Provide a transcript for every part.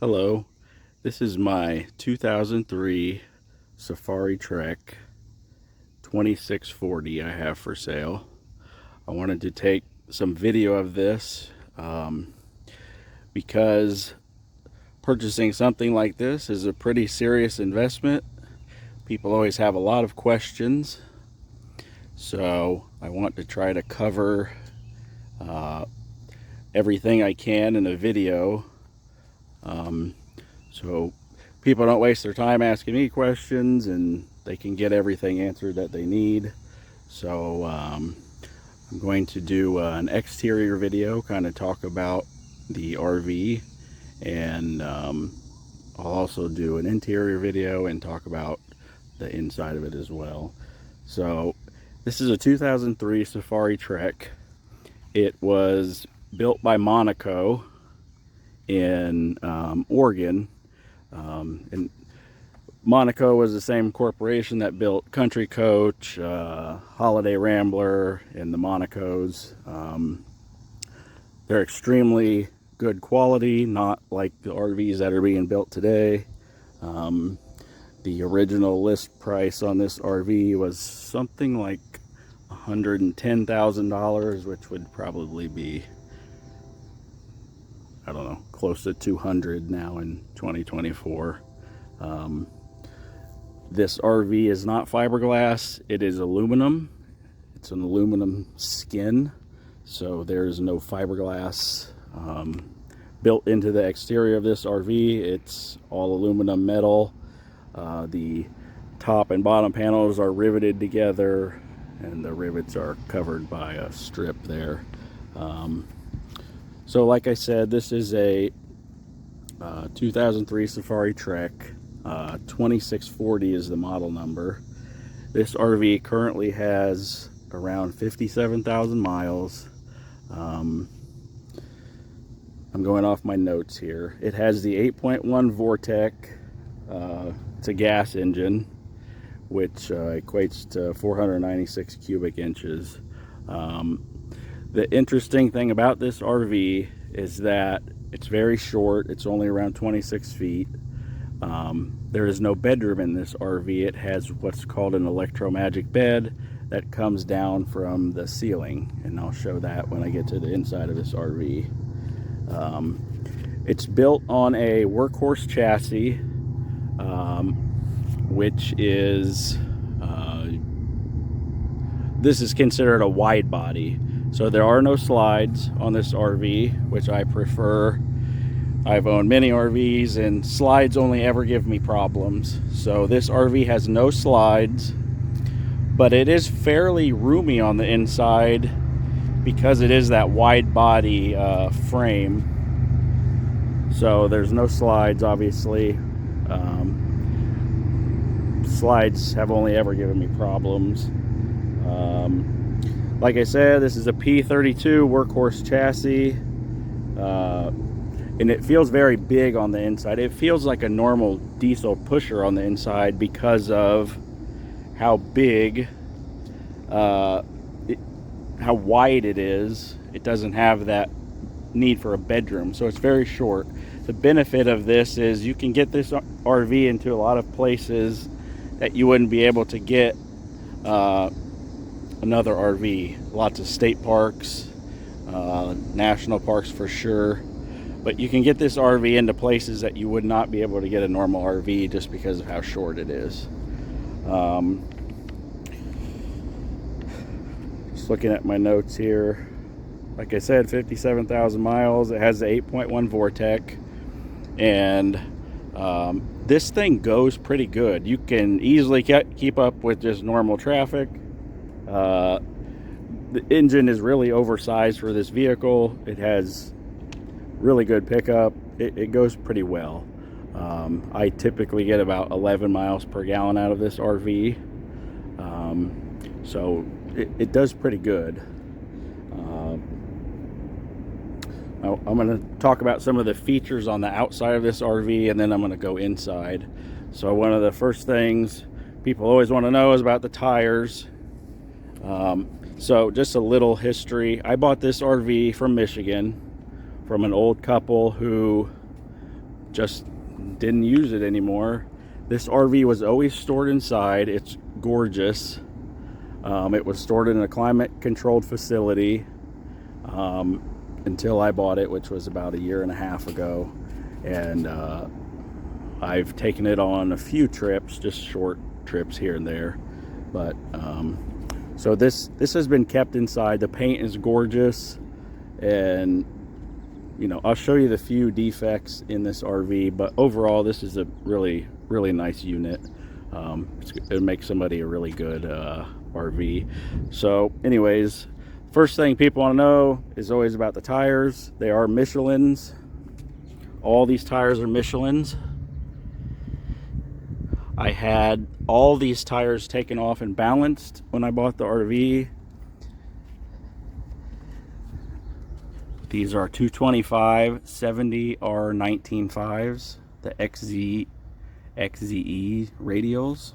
Hello, this is my 2003 Safari Trek 2640 I have for sale. I wanted to take some video of this because purchasing something like this is a pretty serious investment. People always have a lot of questions, so I want to try to cover everything I can in a video. So people don't waste their time asking me questions and they can get everything answered that they need. So I'm going to do an exterior video, kind of talk about the RV, and I'll also do an interior video and talk about the inside of it as well. So this is a 2003 Safari Trek. It was built by Monaco in Oregon. And Monaco was the same corporation that built Country Coach, Holiday Rambler, and the Monacos. They're extremely good quality, not like the RVs that are being built today. The original list price on this RV was something like $110,000, which would probably be, I don't know, close to 200 now in 2024. This RV is not fiberglass, it is aluminum. It's an aluminum skin, so there's no fiberglass built into the exterior of this RV. It's all aluminum metal. The top and bottom panels are riveted together, and the rivets are covered by a strip there. So like I said, this is a 2003 Safari Trek. 2640 is the model number. This RV currently has around 57,000 miles. I'm going off my notes here. It has the 8.1 Vortec. It's a gas engine, which equates to 496 cubic inches. The interesting thing about this RV is that it's very short. It's only around 26 feet. There is no bedroom in this RV. It has what's called an electromagic bed that comes down from the ceiling, and I'll show that when I get to the inside of this RV. It's built on a workhorse chassis, which is this is considered a wide body. So there are no slides on this RV, which I prefer. I've owned many RVs and slides only ever give me problems. So this RV has no slides, but it is fairly roomy on the inside because it is that wide body frame. So there's no slides, obviously. Slides have only ever given me problems. Like I said, this is a P32 workhorse chassis, and it feels very big on the inside. It feels like a normal diesel pusher on the inside because of how big, how wide it is. It doesn't have that need for a bedroom, so it's very short. The benefit of this is you can get this RV into a lot of places that you wouldn't be able to get another RV. Lots of state parks, national parks for sure, but you can get this RV into places that you would not be able to get a normal RV just because of how short it is. Just looking at my notes here, like I said, 57,000 miles. It has the 8.1 Vortec, and this thing goes pretty good. You can easily keep up with just normal traffic. The engine is really oversized for this vehicle. It has really good pickup. It goes pretty well. I typically get about 11 miles per gallon out of this RV. So it does pretty good. I'm going to talk about some of the features on the outside of this RV, and then I'm going to go inside. So one of the first things people always want to know is about the tires. So just a little history. I bought this RV from Michigan from an old couple who just didn't use it anymore. This RV was always stored inside. It's gorgeous. It was stored in a climate-controlled facility until I bought it, which was about 1.5 years ago. And I've taken it on a few trips, just short trips here and there. But so this has been kept inside. The paint is gorgeous, and you know, I'll show you the few defects in this RV, but overall this is a really nice unit. It makes somebody a really good RV. So anyways, first thing people want to know is always about the tires. They are Michelin's. All these tires are Michelin's. I had all these tires taken off and balanced when I bought the RV. These are 225 70 R195s, the XZE radials.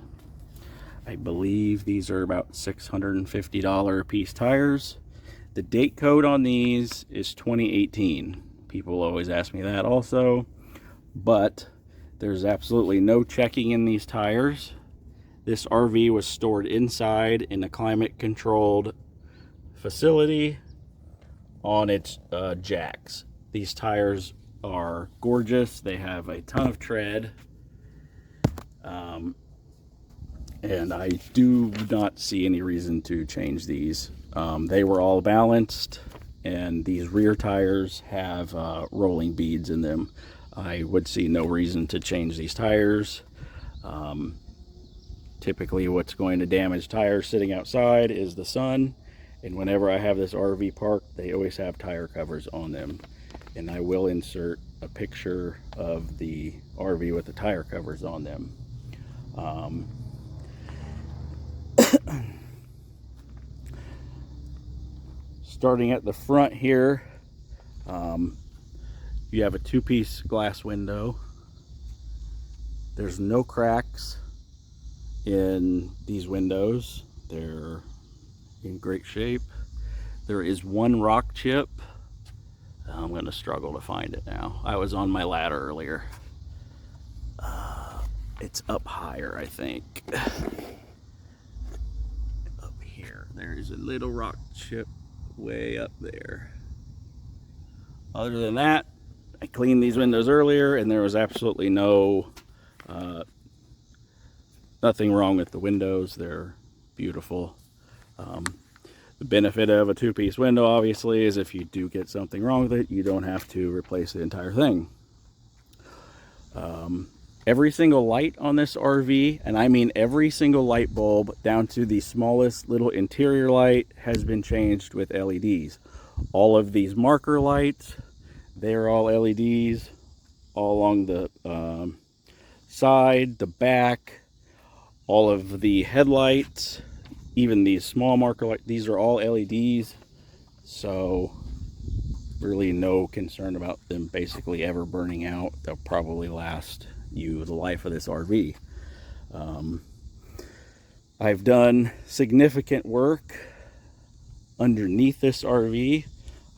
I believe these are about $650 a piece tires. The date code on these is 2018. People always ask me that also, but there's absolutely no checking in these tires. This RV was stored inside in a climate-controlled facility on its jacks. These tires are gorgeous. They have a ton of tread. And I do not see any reason to change these. They were all balanced, and these rear tires have rolling beads in them. I would see no reason to change these tires. Typically what's going to damage tires sitting outside is the sun, and whenever I have this RV parked, they always have tire covers on them, and I will insert a picture of the RV with the tire covers on them. Starting at the front here, you have a two-piece glass window. There's no cracks in these windows. They're in great shape. There is one rock chip. I'm going to struggle to find it now. I was on my ladder earlier. It's up higher, I think. Up here. There's a little rock chip way up there. Other than that, I cleaned these windows earlier, and there was absolutely nothing wrong with the windows. They're beautiful. The benefit of a two-piece window, obviously, is if you do get something wrong with it, you don't have to replace the entire thing. Every single light on this RV, and I mean every single light bulb down to the smallest little interior light, has been changed with LEDs. All of these marker lights, they're all LEDs all along the side, the back, all of the headlights, even these small marker lights, these are all LEDs. So really no concern about them basically ever burning out. They'll probably last you the life of this RV. I've done significant work underneath this RV.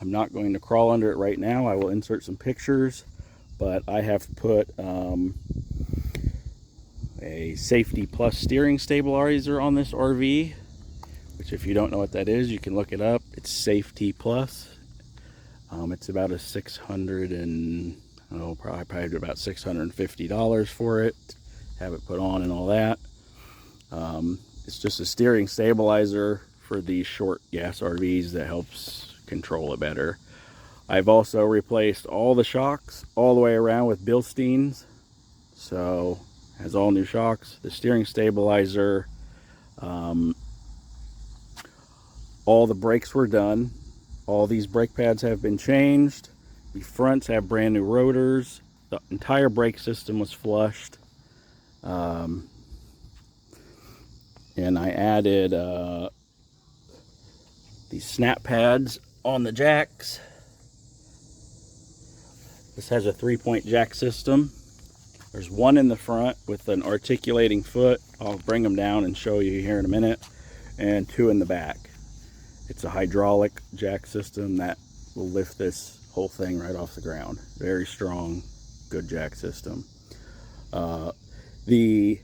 I'm not going to crawl under it right now. I will insert some pictures, but I have put a Safety Plus steering stabilizer on this RV, which if you don't know what that is, you can look it up. It's Safety Plus. It's about probably about $650 for it. Have it put on and all that. It's just a steering stabilizer for these short gas RVs that helps control it better. I've also replaced all the shocks all the way around with Bilsteins, so has all new shocks. The steering stabilizer, all the brakes were done. All these brake pads have been changed. The fronts have brand new rotors. The entire brake system was flushed. And I added these snap pads on the jacks. This has a 3-point jack system. There's one in the front with an articulating foot. I'll bring them down and show you here in a minute. And 2 in the back. It's a hydraulic jack system that will lift this whole thing right off the ground. Very strong, good jack system. The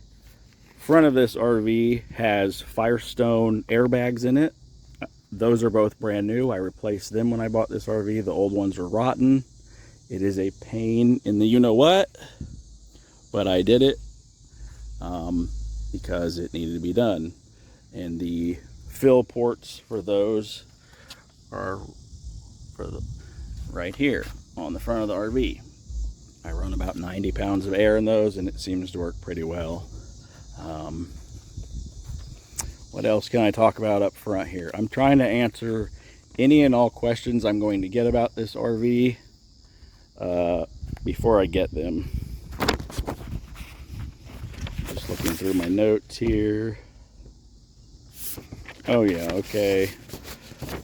front of this RV has Firestone airbags in it. Those are both brand new. I replaced them when I bought this RV. The old ones are rotten. It is a pain in the you-know-what, but I did it because it needed to be done. And the fill ports for those are right here on the front of the RV. I run about 90 pounds of air in those, and it seems to work pretty well. What else can I talk about up front here? I'm trying to answer any and all questions I'm going to get about this RV before I get them. Just looking through my notes here. Oh yeah, okay.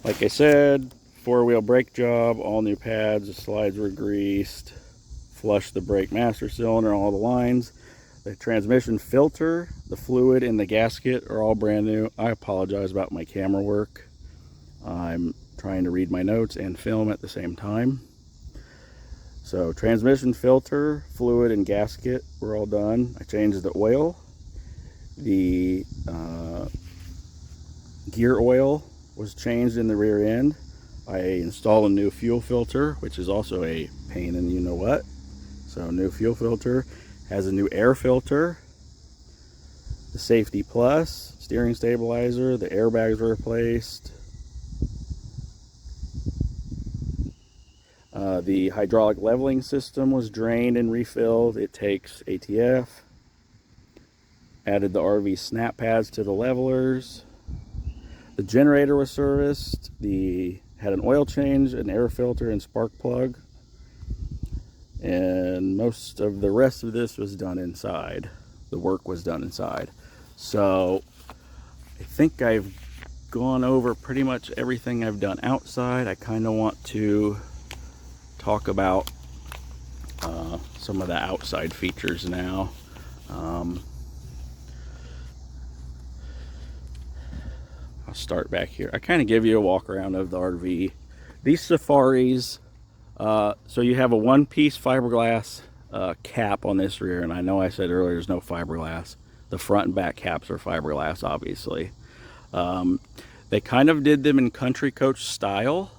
Like I said, 4-wheel brake job, all new pads, the slides were greased, flushed the brake master cylinder, all the lines. The transmission filter, the fluid, and the gasket are all brand new. I apologize about my camera work. I'm trying to read my notes and film at the same time. So transmission filter, fluid, and gasket were all done. I changed the oil. The gear oil was changed in the rear end. I installed a new fuel filter, which is also a pain in the you-know-what. So new fuel filter. Has a new air filter, the safety plus, steering stabilizer, the airbags were replaced, the hydraulic leveling system was drained and refilled. It takes ATF. Added the RV snap pads to the levelers. The generator was serviced. Had an oil change, an air filter, and spark plug. And most of the rest of this was done inside. The work was done inside. So I think I've gone over pretty much everything I've done outside. I kind of want to talk about some of the outside features now. I'll start back here. I kind of give you a walk around of the RV. These Safaris, so you have a one-piece fiberglass cap on this rear, and I know I said earlier there's no fiberglass. The front and back caps are fiberglass, obviously. They kind of did them in country coach style,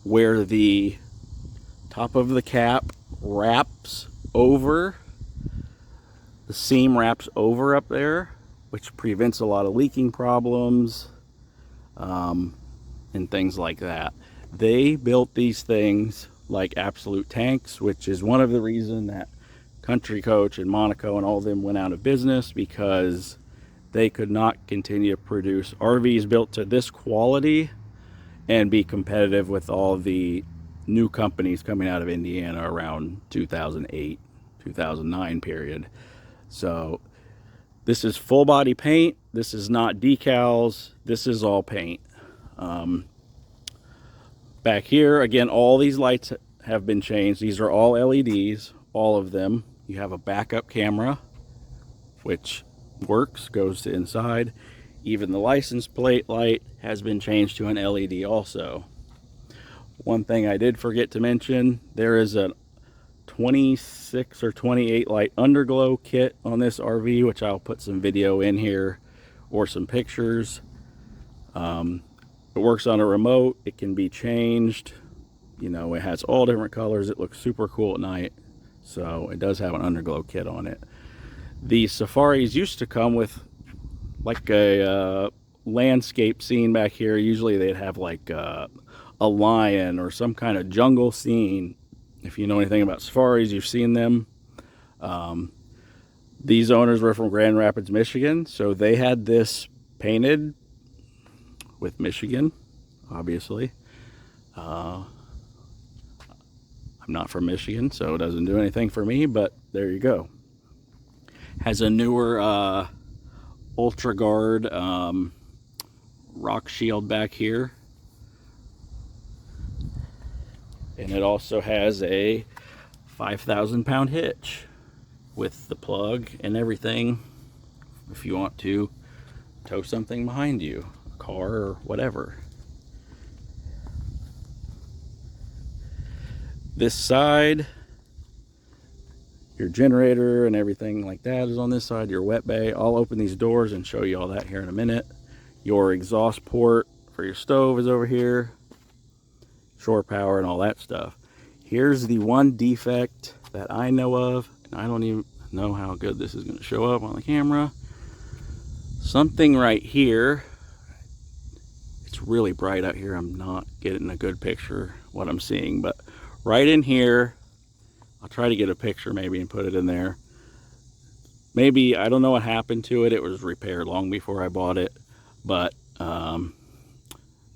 where the top of the cap wraps over, the seam wraps over up there, which prevents a lot of leaking problems and things like that. They built these things like absolute tanks, which is one of the reasons that Country Coach and Monaco and all of them went out of business, because they could not continue to produce RVs built to this quality and be competitive with all the new companies coming out of Indiana around 2008, 2009 period. So this is full body paint. This is not decals. This is all paint. Back here, again, all these lights have been changed. These are all LEDs, all of them. You have a backup camera, which works, goes to inside. Even the license plate light has been changed to an LED also. One thing I did forget to mention, there is a 26 or 28 light underglow kit on this RV, which I'll put some video in here or some pictures. It works on a remote. It can be changed. You know, it has all different colors. It looks super cool at night. So it does have an underglow kit on it. The Safaris used to come with like a landscape scene back here. Usually they'd have like a lion or some kind of jungle scene. If you know anything about Safaris, you've seen them. These owners were from Grand Rapids, Michigan, so they had this painted with Michigan, obviously. I'm not from Michigan, so it doesn't do anything for me, but there you go. Has a newer Ultra Guard rock shield back here. And it also has a 5,000-pound hitch with the plug and everything if you want to tow something behind you, a car or whatever. This side your generator and everything like that is on this side, your wet bay. I'll open these doors and show you all that here in a minute. Your exhaust port for your stove is over here, shore power and all that stuff. Here's the one defect that I know of, and I don't even know how good this is going to show up on the camera. Something right here, it's really bright out here, I'm not getting a good picture what I'm seeing, but right in here, I'll try to get a picture maybe and put it in there. Maybe, I don't know what happened to it. It was repaired long before I bought it, but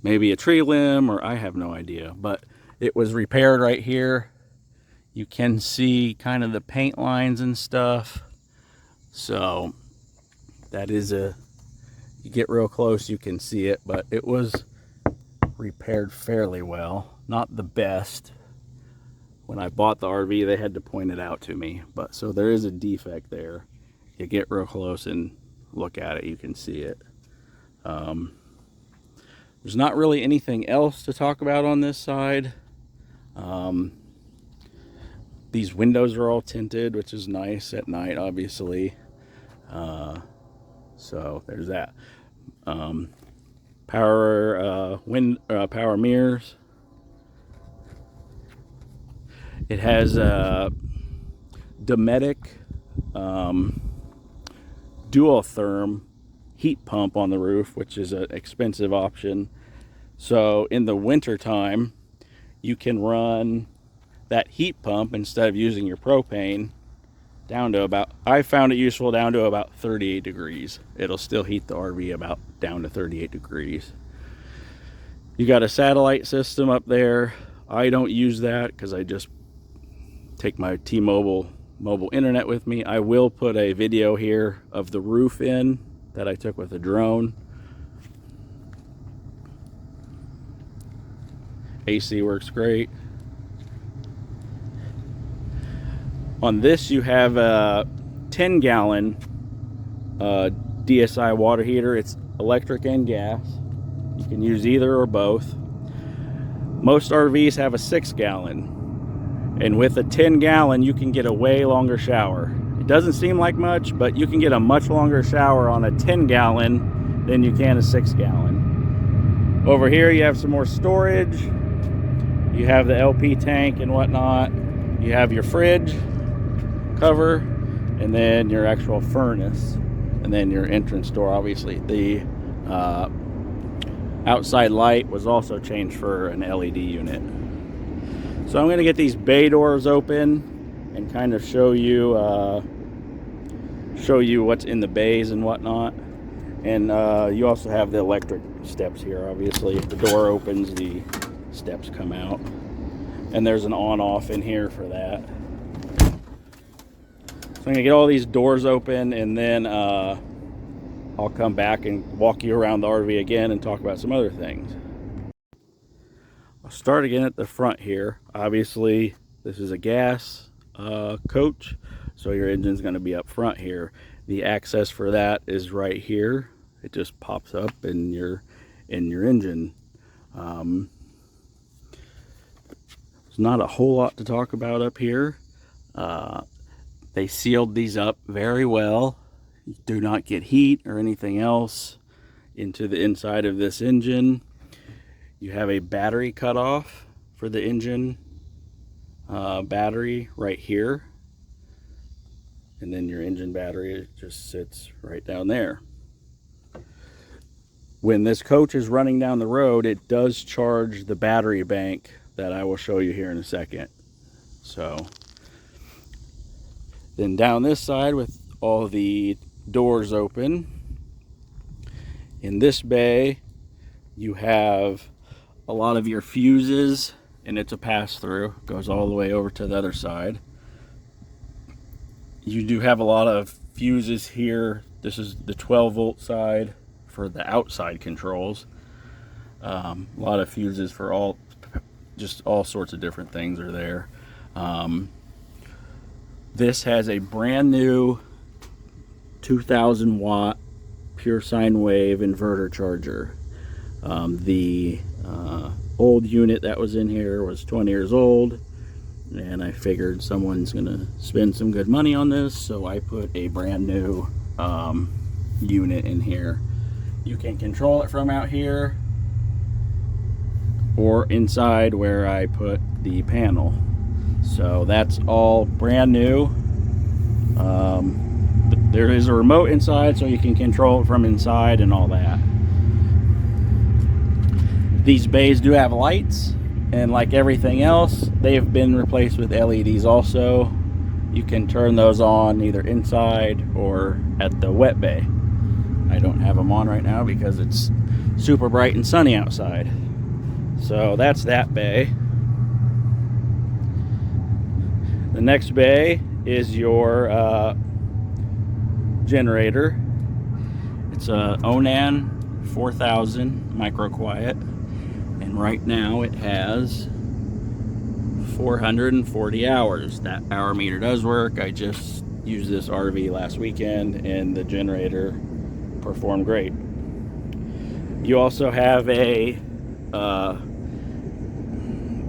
maybe a tree limb, or I have no idea, but it was repaired right here. You can see kind of the paint lines and stuff. So that is you get real close, you can see it, but it was repaired fairly well. Not the best. When I bought the RV, they had to point it out to me. But so there is a defect there. You get real close and look at it, you can see it. There's not really anything else to talk about on this side. These windows are all tinted, which is nice at night, obviously. So there's that. Power mirrors. It has a Dometic dual therm heat pump on the roof, which is an expensive option. So in the winter time, you can run that heat pump instead of using your propane down to about, I found it useful down to about 38 degrees. It'll still heat the RV about down to 38 degrees. You got a satellite system up there. I don't use that because I just take my T-Mobile mobile internet with me. I will put a video here of the roof in that I took with a drone. AC works great. On this you have a 10-gallon DSI water heater. It's electric and gas. You can use either or both. Most RVs have a 6-gallon. And with a 10-gallon, you can get a way longer shower. It doesn't seem like much, but you can get a much longer shower on a 10-gallon than you can a 6-gallon. Over here, you have some more storage. You have the LP tank and whatnot. You have your fridge cover, and then your actual furnace, and then your entrance door, obviously. The outside light was also changed for an LED unit. So I'm going to get these bay doors open and kind of show you what's in the bays and whatnot. And you also have the electric steps here, obviously. If the door opens, the steps come out. And there's an on-off in here for that. So I'm going to get all these doors open, and then I'll come back and walk you around the RV again and talk about some other things. I'll start again at the front here. Obviously, this is a gas coach, so your engine's going to be up front here. The access for that is right here. It just pops up in your engine. There's not a whole lot to talk about up here. They sealed these up very well. You do not get heat or anything else into the inside of this engine. You have a battery cutoff for the engine battery right here. And then your engine battery just sits right down there. When this coach is running down the road, it does charge the battery bank that I will show you here in a second. So then down this side with all the doors open, in this bay you have a lot of your fuses, and it's a pass-through, goes all the way over to the other side. You do have a lot of fuses here. This is the 12-volt side for the outside controls. A lot of fuses for just all sorts of different things are there. This has a brand new 2000 watt pure sine wave inverter charger. The old unit that was in here was 20 years old, and I figured someone's gonna spend some good money on this, so I put a brand new unit in here. You can control it from out here or inside where I put the panel. So that's all brand new. There is a remote inside, so you can control it from inside and all that. These bays do have lights, and like everything else, they've been replaced with LEDs also. You can turn those on either inside or at the wet bay. I don't have them on right now because it's super bright and sunny outside. So that's that bay. The next bay is your generator. It's a Awning 4000 micro quiet, and right now it has 440 hours. That hour meter does work. I just used this RV last weekend and the generator performed great. You also have a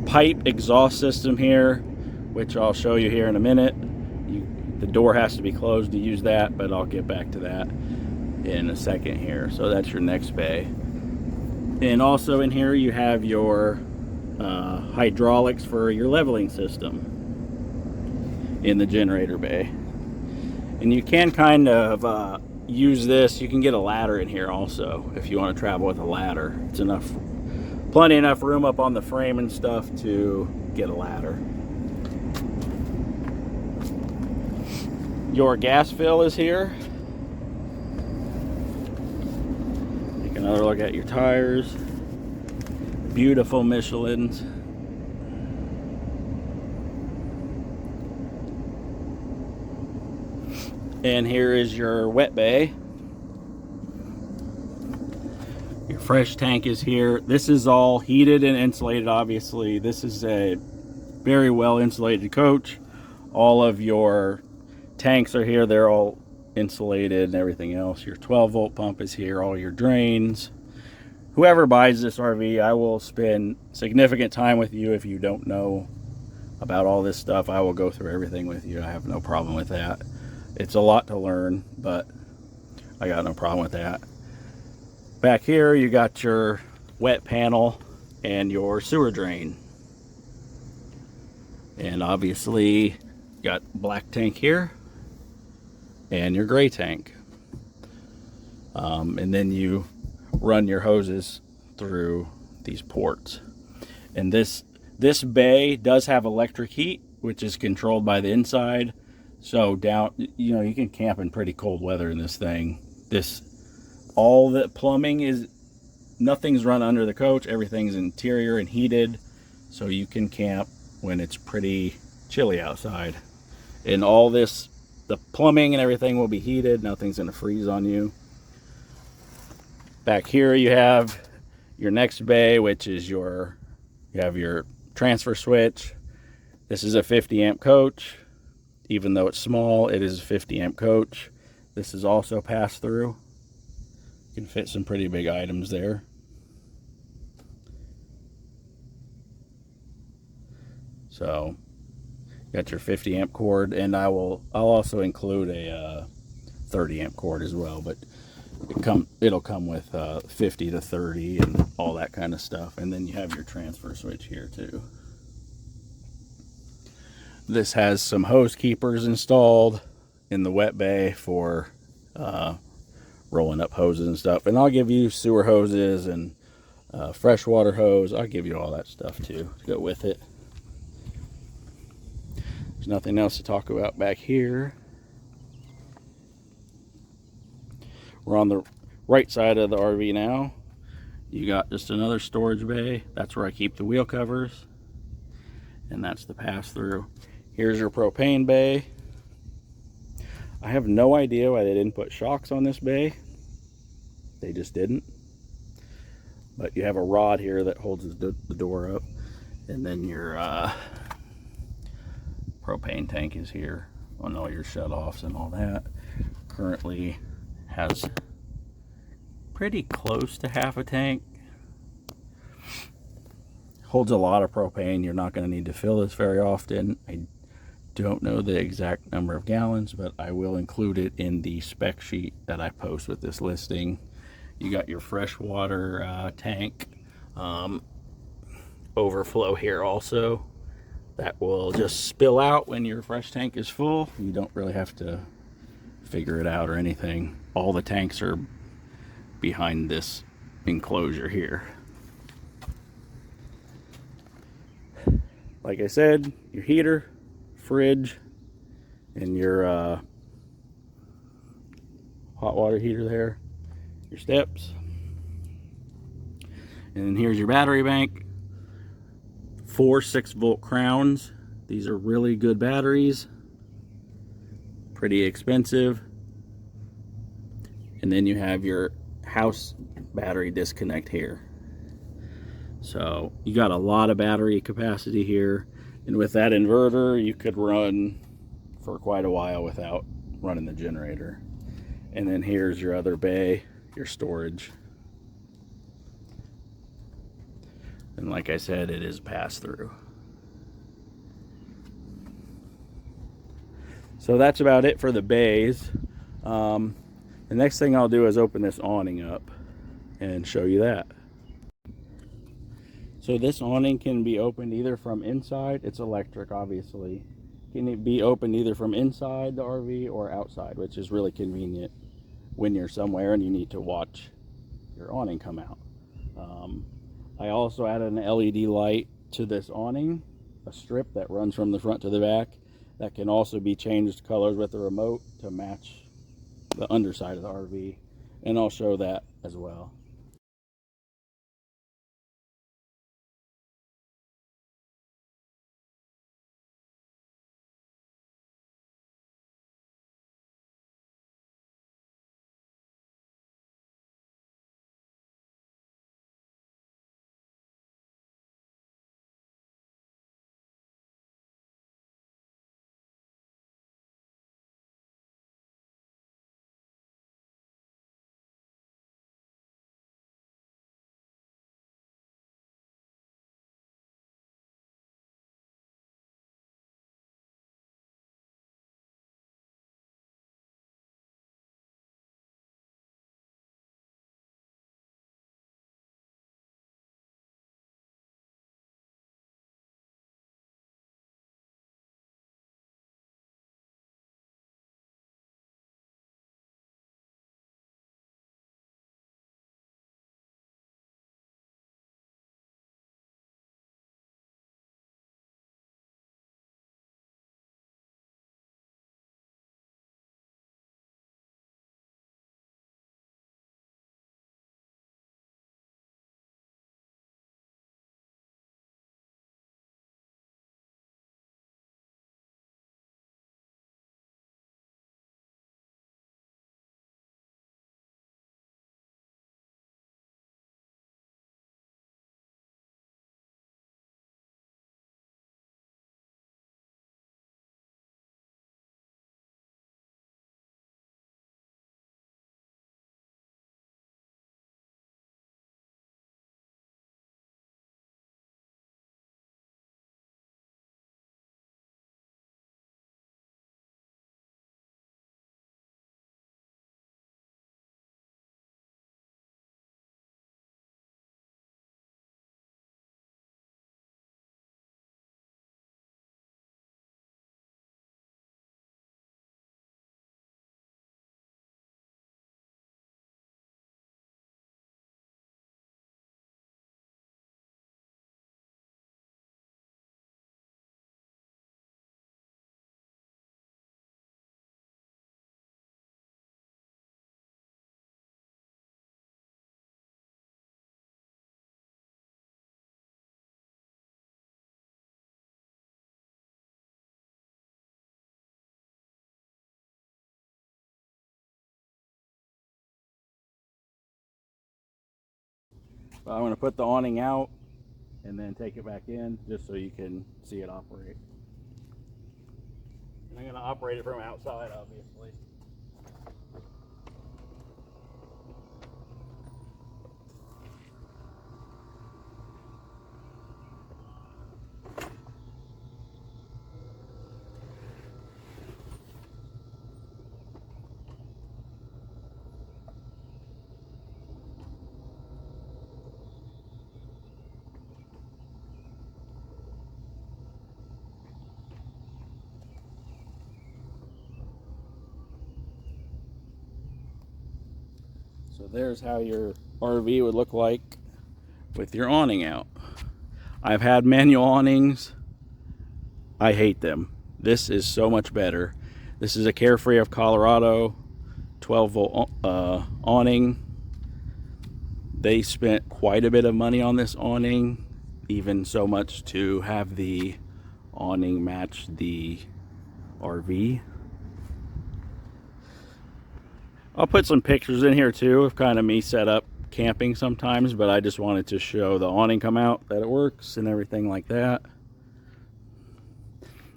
pipe exhaust system here, which I'll show you here in a minute. The door has to be closed to use that, but I'll get back to that in a second here. So that's your next bay. And also in here you have your hydraulics for your leveling system in the generator bay. And you can kind of use this. You can get a ladder in here also if you want to travel with a ladder. It's plenty enough room up on the frame and stuff to get a ladder. Your gas fill is here. Take another look at your tires. Beautiful Michelins. And here is your wet bay. Your fresh tank is here. This is all heated and insulated, obviously. This is a very well insulated coach. All of your tanks are here. They're all insulated and everything else. Your 12-volt pump is here. All your drains. Whoever buys this RV, I will spend significant time with you. If you don't know about all this stuff, I will go through everything with you. I have no problem with that. It's a lot to learn, but I got no problem with that. Back here, you got your wet panel and your sewer drain. And obviously, you got black tank here and your gray tank. And then you run your hoses through these ports. And this bay does have electric heat, which is controlled by the inside. So down, you know, you can camp in pretty cold weather in this thing. All the plumbing is, nothing's run under the coach. Everything's interior and heated, so you can camp when it's pretty chilly outside. And all this, the plumbing and everything will be heated. Nothing's gonna freeze on you. Back here you have your next bay, which is you have your transfer switch. This is a 50 amp coach. Even though it's small, it is a 50 amp coach. This is also pass through. You can fit some pretty big items there. So, got your 50 amp cord, and I'll also include a 30 amp cord as well, but it'll come with 50 to 30 and all that kind of stuff. And then you have your transfer switch here too. This has some hose keepers installed in the wet bay for rolling up hoses and stuff. And I'll give you sewer hoses and freshwater hose. I'll give you all that stuff too to go with it. There's nothing else to talk about back here. We're on the right side of the RV now. You got just another storage bay. That's where I keep the wheel covers. And that's the pass-through. Here's your propane bay. I have no idea why they didn't put shocks on this bay. They just didn't. But you have a rod here that holds the door up. And then your propane tank is here on all your shutoffs and all that. Currently has pretty close to half a tank. Holds a lot of propane. You're not going to need to fill this very often. I don't know the exact number of gallons, but I will include it in the spec sheet that I post with this listing. You got your freshwater tank overflow here also. That will just spill out when your fresh tank is full. You don't really have to figure it out or anything. All the tanks are behind this enclosure here. Like I said, your heater, fridge, and your hot water heater there, your steps. And then here's your battery bank. 4 6-volt crowns. These are really good batteries. Pretty expensive. And then you have your house battery disconnect here. So you got a lot of battery capacity here. And with that inverter, you could run for quite a while without running the generator. And then here's your other bay, your storage. And like I said, it is pass-through. So that's about it for the bays. The next thing I'll do is open this awning up and show you that. So this awning can be opened either from inside, it's electric obviously. Can it be opened either from inside the RV or outside, which is really convenient when you're somewhere and you need to watch your awning come out. I also added an LED light to this awning, a strip that runs from the front to the back that can also be changed colors with the remote to match the underside of the RV, and I'll show that as well. But I'm going to put the awning out and then take it back in just so you can see it operate. And I'm going to operate it from outside, obviously. So there's how your RV would look like with your awning out. I've had manual awnings. I hate them. This is so much better. This is a Carefree of Colorado 12-volt awning. They spent quite a bit of money on this awning, even so much to have the awning match the RV. I'll put some pictures in here too of kind of me set up camping sometimes, but I just wanted to show the awning come out, that it works and everything like that.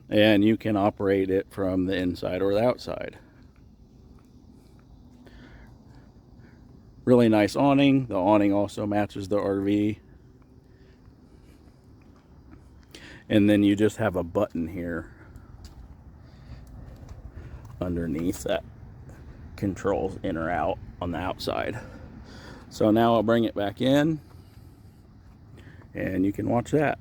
And you can operate it from the inside or the outside. Really nice awning. The awning also matches the RV. And then you just have a button here underneath that controls in or out on the outside. So now I'll bring it back in and you can watch that.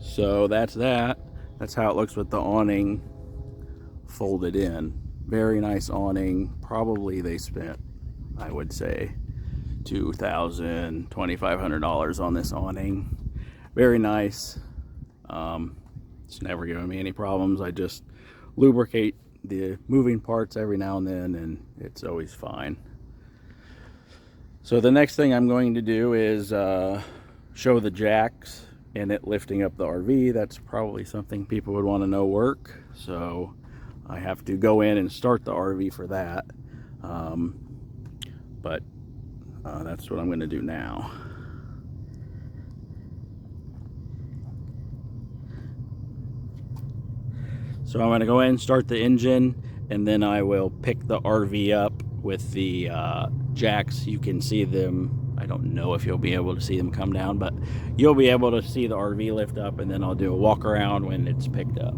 So that's that. That's how it looks with the awning folded in. Very nice awning. Probably they spent, I would say, $2,000, $2,500 on this awning. Very nice. It's never given me any problems. I just lubricate the moving parts every now and then, and it's always fine. So the next thing I'm going to do is show the jacks and it lifting up the RV. That's probably something people would want to know work. So I have to go in and start the RV for that. But that's what I'm going to do now. So I'm going to go in and start the engine, and then I will pick the RV up with the jacks. You can see them. I don't know if you'll be able to see them come down, but you'll be able to see the RV lift up, and then I'll do a walk around when it's picked up.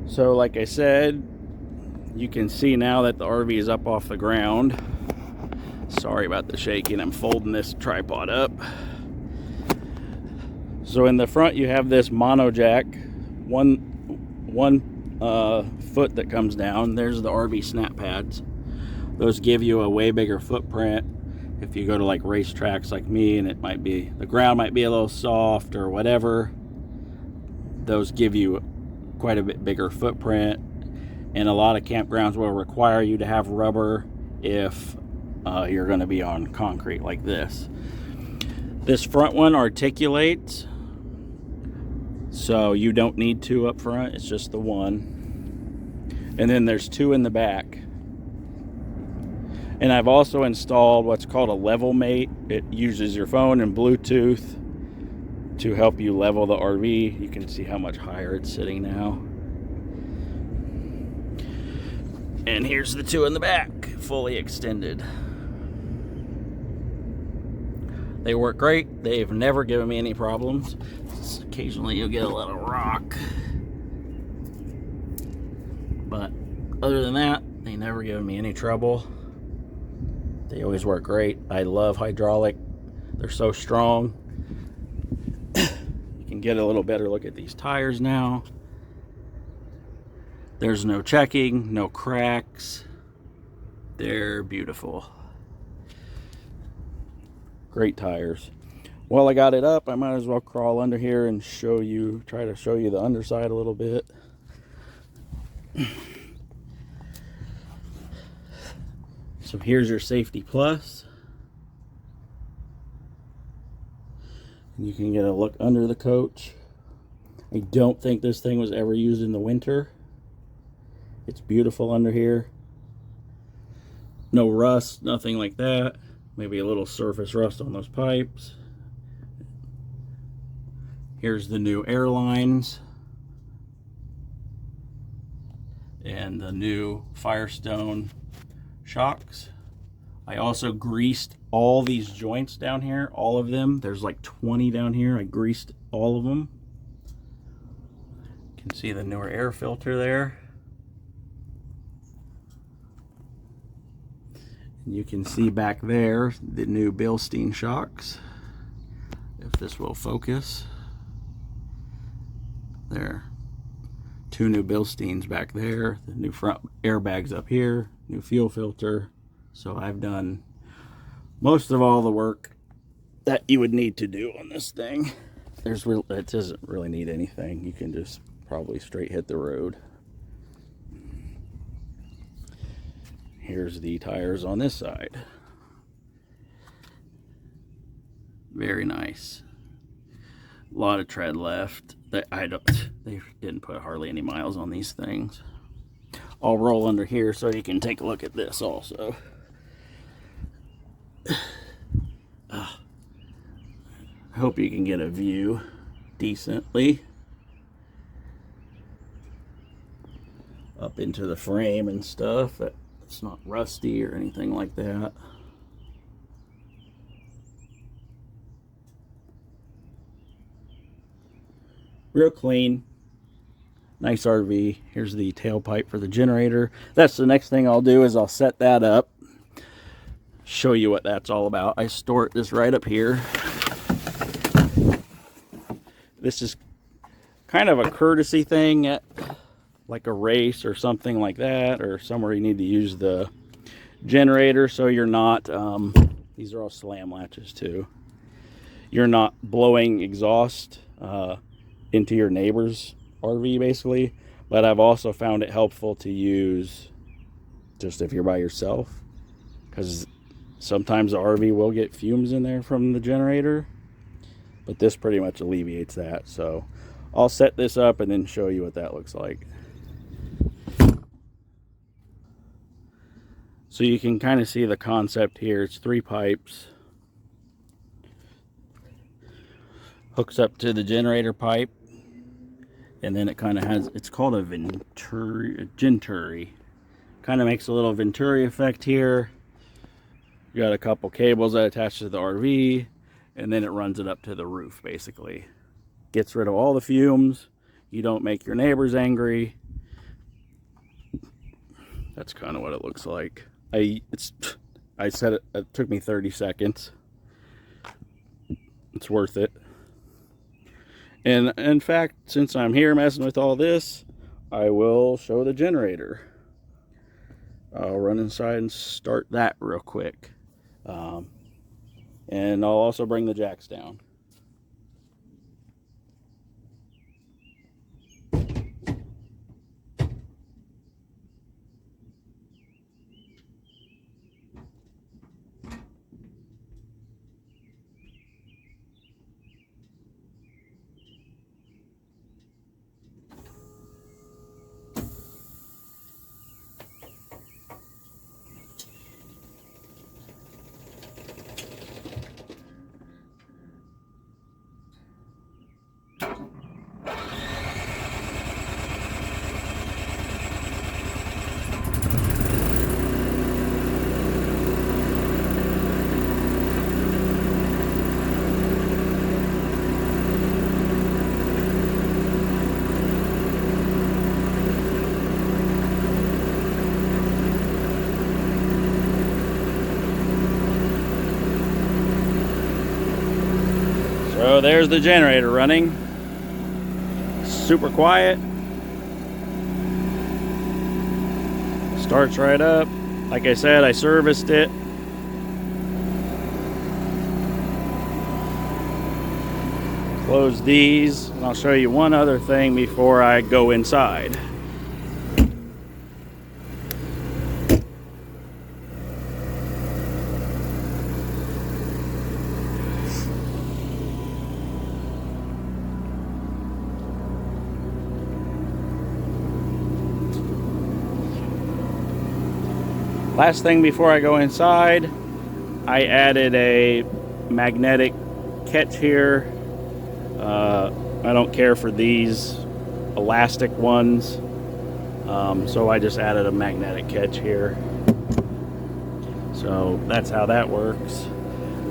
So like I said, you can see now that the RV is up off the ground. Sorry about the shaking. I'm folding this tripod up. So in the front you have this mono jack, one foot that comes down. There's the RV snap pads. Those give you a way bigger footprint. If you go to like racetracks like me and it might be, the ground might be a little soft or whatever, those give you quite a bit bigger footprint. And a lot of campgrounds will require you to have rubber if you're going to be on concrete like this. This front one articulates, so you don't need two up front. It's just the one. and then there's 2 in the back. And I've also installed what's called a level mate. It uses your phone and Bluetooth to help you level the RV. You can see how much higher it's sitting now. And here's the 2 in the back, fully extended. They work great. They've never given me any problems. Occasionally you'll get a little rock. But other than that, they never given me any trouble. They always work great. I love hydraulic. They're so strong. You can get a little better look at these tires now. There's no checking, no cracks. They're beautiful. Great tires. While I got it up, I might as well crawl under here and try to show you the underside a little bit. So here's your Safety Plus. And you can get a look under the coach. I don't think this thing was ever used in the winter. It's beautiful under here. No rust, nothing like that. Maybe a little surface rust on those pipes. Here's the new air lines. And the new Firestone shocks. I also greased all these joints down here, all of them. There's like 20 down here. I greased all of them. You can see the newer air filter there. And you can see back there the new Bilstein shocks. If this will focus. There. 2 new Bilsteins back there. The new front airbags up here. New fuel filter. So I've done most of all the work that you would need to do on this thing. It doesn't really need anything. You can just probably straight hit the road. Here's the tires on this side. Very nice. A lot of tread left. They didn't put hardly any miles on these things. I'll roll under here so you can take a look at this also. I hope you can get a view decently up into the frame and stuff. It's not rusty or anything like that. Real clean. Nice RV. Here's the tailpipe for the generator. That's the next thing I'll do, is I'll set that up. Show you what that's all about. I store this right up here. This is kind of a courtesy thing at like a race or something like that, or somewhere you need to use the generator, so you're not, these are all slam latches too. You're not blowing exhaust into your neighbor's RV basically. But I've also found it helpful to use just if you're by yourself, because sometimes the RV will get fumes in there from the generator, but this pretty much alleviates that. So I'll set this up and then show you what that looks like. So you can kind of see the concept here. It's 3 pipes. Hooks up to the generator pipe. And then it kind of has, it's called a Venturi. Kind of makes a little Venturi effect here. You got a couple cables that attach to the RV. And then it runs it up to the roof basically. Gets rid of all the fumes. You don't make your neighbors angry. That's kind of what it looks like. I said it took me 30 seconds. It's worth it. And in fact, since I'm here messing with all this, I will show the generator. I'll run inside and start that real quick. And I'll also bring the jacks down. So there's the generator running. Super quiet. Starts right up. Like I said, I serviced it. Close these, and I'll show you one other thing before I go inside. Last thing before I go inside, I added a magnetic catch here. I don't care for these elastic ones, so I just added a magnetic catch here. So that's how that works.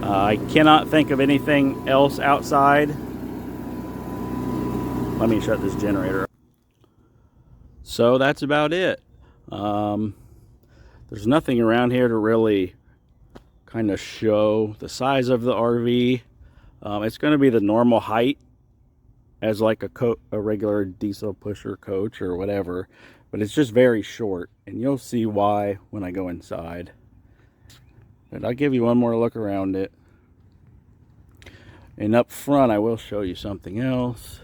I cannot think of anything else outside. Let me shut this generator up. So that's about it. There's nothing around here to really kind of show the size of the RV. It's going to be the normal height as like a regular diesel pusher coach or whatever, but it's just very short, and you'll see why when I go inside. And I'll give you one more look around it. And up front, I will show you something else.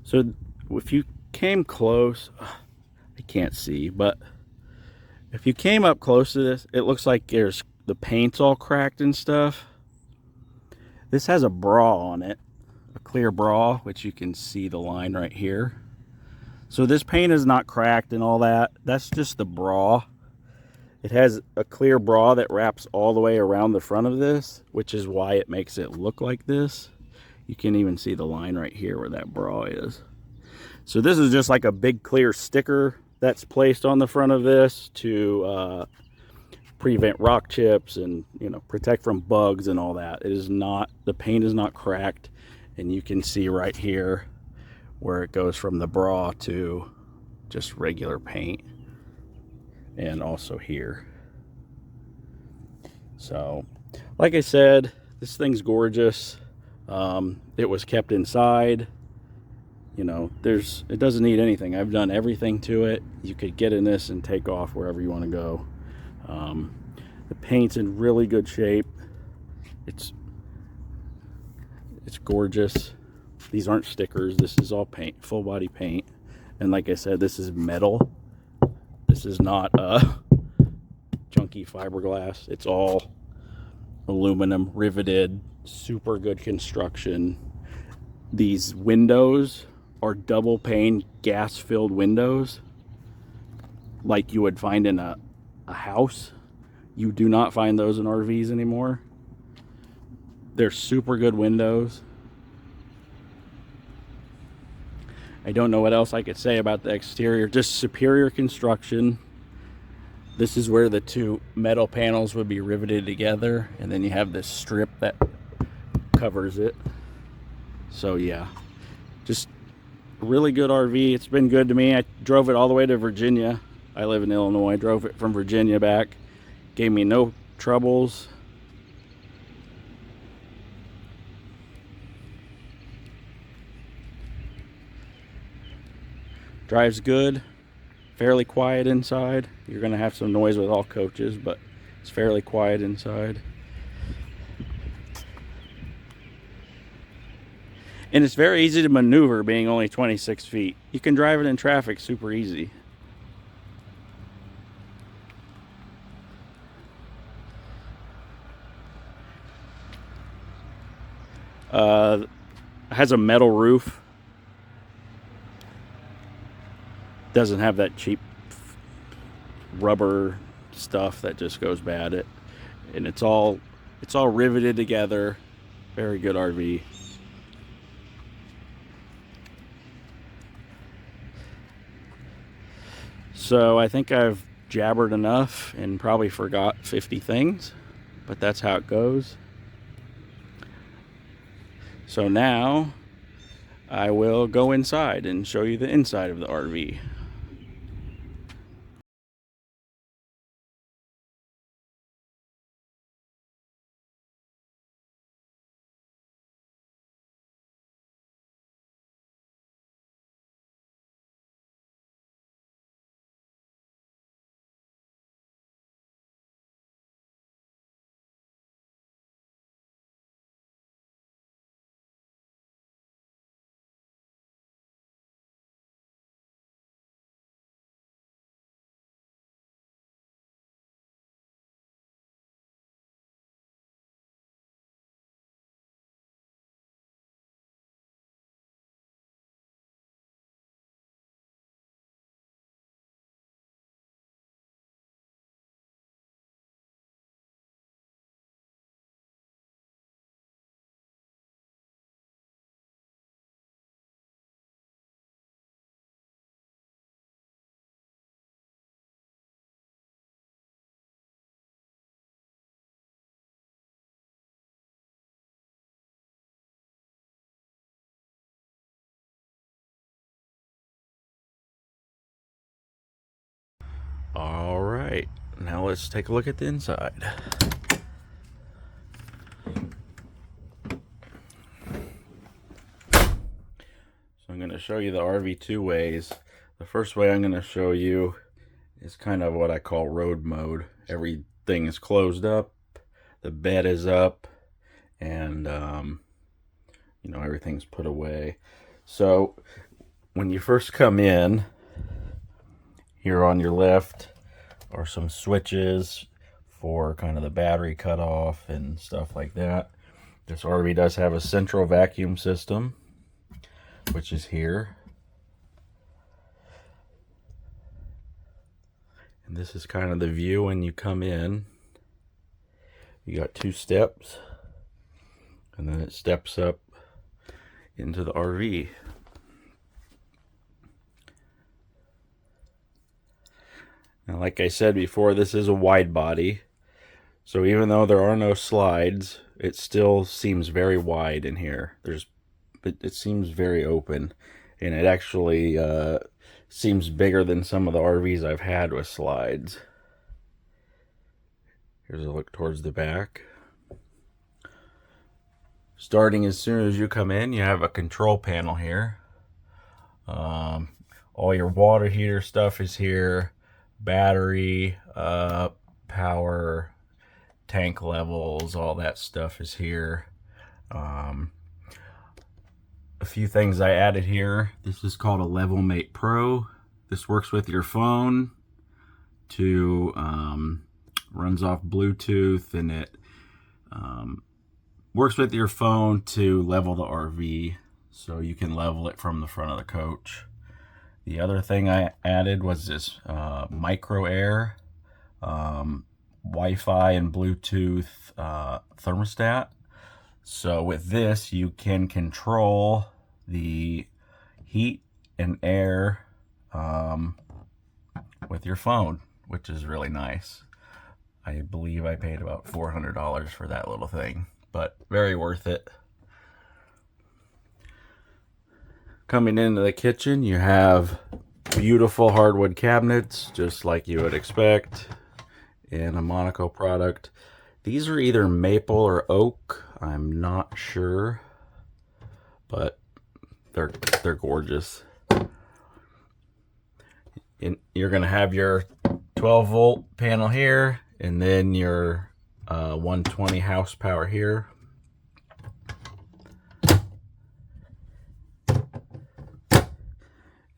So if you came close, I can't see, but if you came up close to this, it looks like the paint's all cracked and stuff. This has a bra on it, a clear bra, which you can see the line right here. So this paint is not cracked and all that. That's just the bra. It has a clear bra that wraps all the way around the front of this, which is why it makes it look like this. You can even see the line right here where that bra is. So this is just like a big clear sticker that's placed on the front of this to prevent rock chips and, you know, protect from bugs and all that. It is not, the paint is not cracked, and you can see right here where it goes from the bra to just regular paint, and also here. So like I said, this thing's gorgeous. It was kept inside. You know, it doesn't need anything. I've done everything to it. You could get in this and take off wherever you want to go. The paint's in really good shape. It's gorgeous. These aren't stickers. This is all paint, full body paint. And like I said, this is metal. This is not chunky fiberglass. It's all aluminum, riveted, super good construction. These windows are double pane gas filled windows like you would find in a house. You do not find those in RVs anymore. They're super good windows. I don't know what else I could say about the exterior. Just superior construction. This is where the two metal panels would be riveted together, and then you have this strip that covers it. So yeah, just really good RV. It's been good to me. I drove it all the way to Virginia. I live in Illinois. Drove it from Virginia back. Gave me no troubles. Drives good. Fairly quiet inside. You're going to have some noise with all coaches, but it's fairly quiet inside. And it's very easy to maneuver, being only 26 feet. You can drive it in traffic super easy. Has a metal roof. Doesn't have that cheap rubber stuff that just goes bad. And it's all riveted together. Very good RV. So I think I've jabbered enough and probably forgot 50 things, but that's how it goes. So now I will go inside and show you the inside of the RV. right, now let's take a look at the inside. So I'm going to show you the RV two ways. The first way I'm going to show you is kind of what I call road mode. Everything is closed up, the bed is up, and you know, everything's put away. So when you first come in, here on your left are some switches for kind of the battery cutoff and stuff like that. This RV does have a central vacuum system, which is here. And this is kind of the view when you come in. You got 2 steps, and then it steps up into the RV. Now, like I said before, this is a wide body, so even though there are no slides, it still seems very wide in here. It seems very open, and it actually seems bigger than some of the RVs I've had with slides. Here's a look towards the back. Starting as soon as you come in, you have a control panel here. All your water heater stuff is here. Battery, power, tank levels, all that stuff is here. A few things I added here. This is called a LevelMate Pro. This works with your phone to runs off Bluetooth, and it works with your phone to level the RV, so you can level it from the front of the coach. The other thing I added was this micro air, Wi-Fi and Bluetooth thermostat. So with this, you can control the heat and air with your phone, which is really nice. I believe I paid about $400 for that little thing, but very worth it. Coming into the kitchen, you have beautiful hardwood cabinets, just like you would expect in a Monaco product. These are either maple or oak, I'm not sure, but they're gorgeous. And you're gonna have your 12-volt panel here, and then your 120 horsepower here.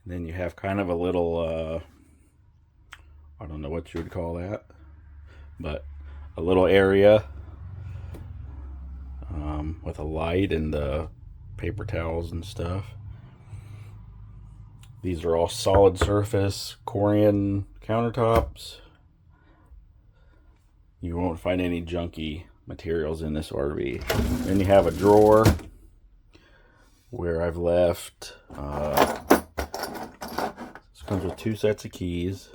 Then you have kind of a little, I don't know what you would call that, but a little area with a light and the paper towels and stuff. These are all solid surface Corian countertops. You won't find any junky materials in this RV. Then you have a drawer where I've left comes with 2 sets of keys,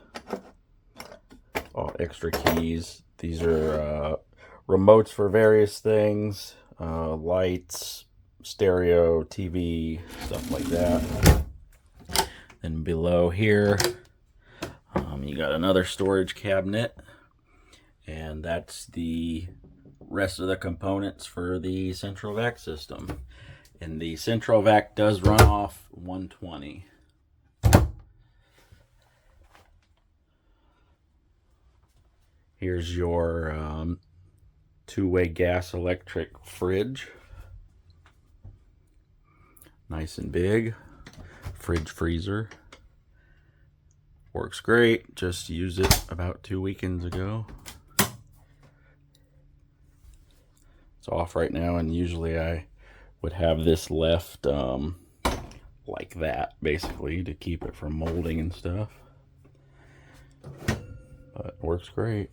all extra keys. These are remotes for various things, lights, stereo, TV, stuff like that. Then below here, you got another storage cabinet, and that's the rest of the components for the central vac system. And the central vac does run off 120. Here's your 2-way gas electric fridge. Nice and big. Fridge freezer. Works great. Just used it about 2 weekends ago. It's off right now, and usually I would have this left like that, basically, to keep it from molding and stuff. But it works great.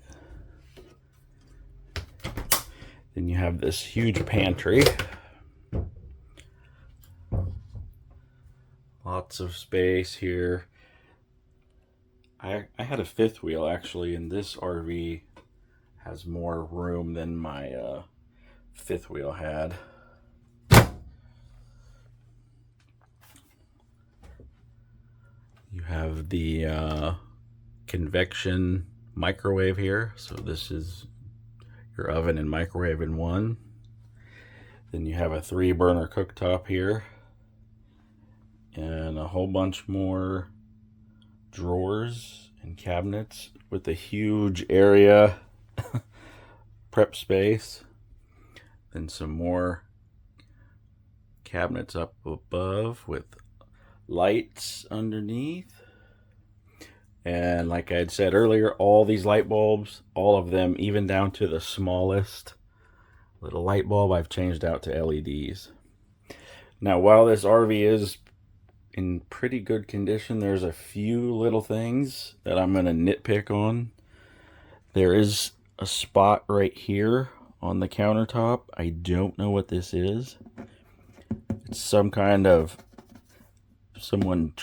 Then you have this huge pantry. Lots of space here. I had a 5th wheel actually, and this RV has more room than my 5th wheel had. You have the convection microwave here. So this is your oven and microwave in one. Then you have a 3-burner cooktop here, and a whole bunch more drawers and cabinets with a huge area prep space. Then some more cabinets up above with lights underneath. And like I had said earlier, all these light bulbs, all of them, even down to the smallest little light bulb, I've changed out to LEDs. Now, while this RV is in pretty good condition, there's a few little things that I'm going to nitpick on. There is a spot right here on the countertop. I don't know what this is. It's some kind of, someone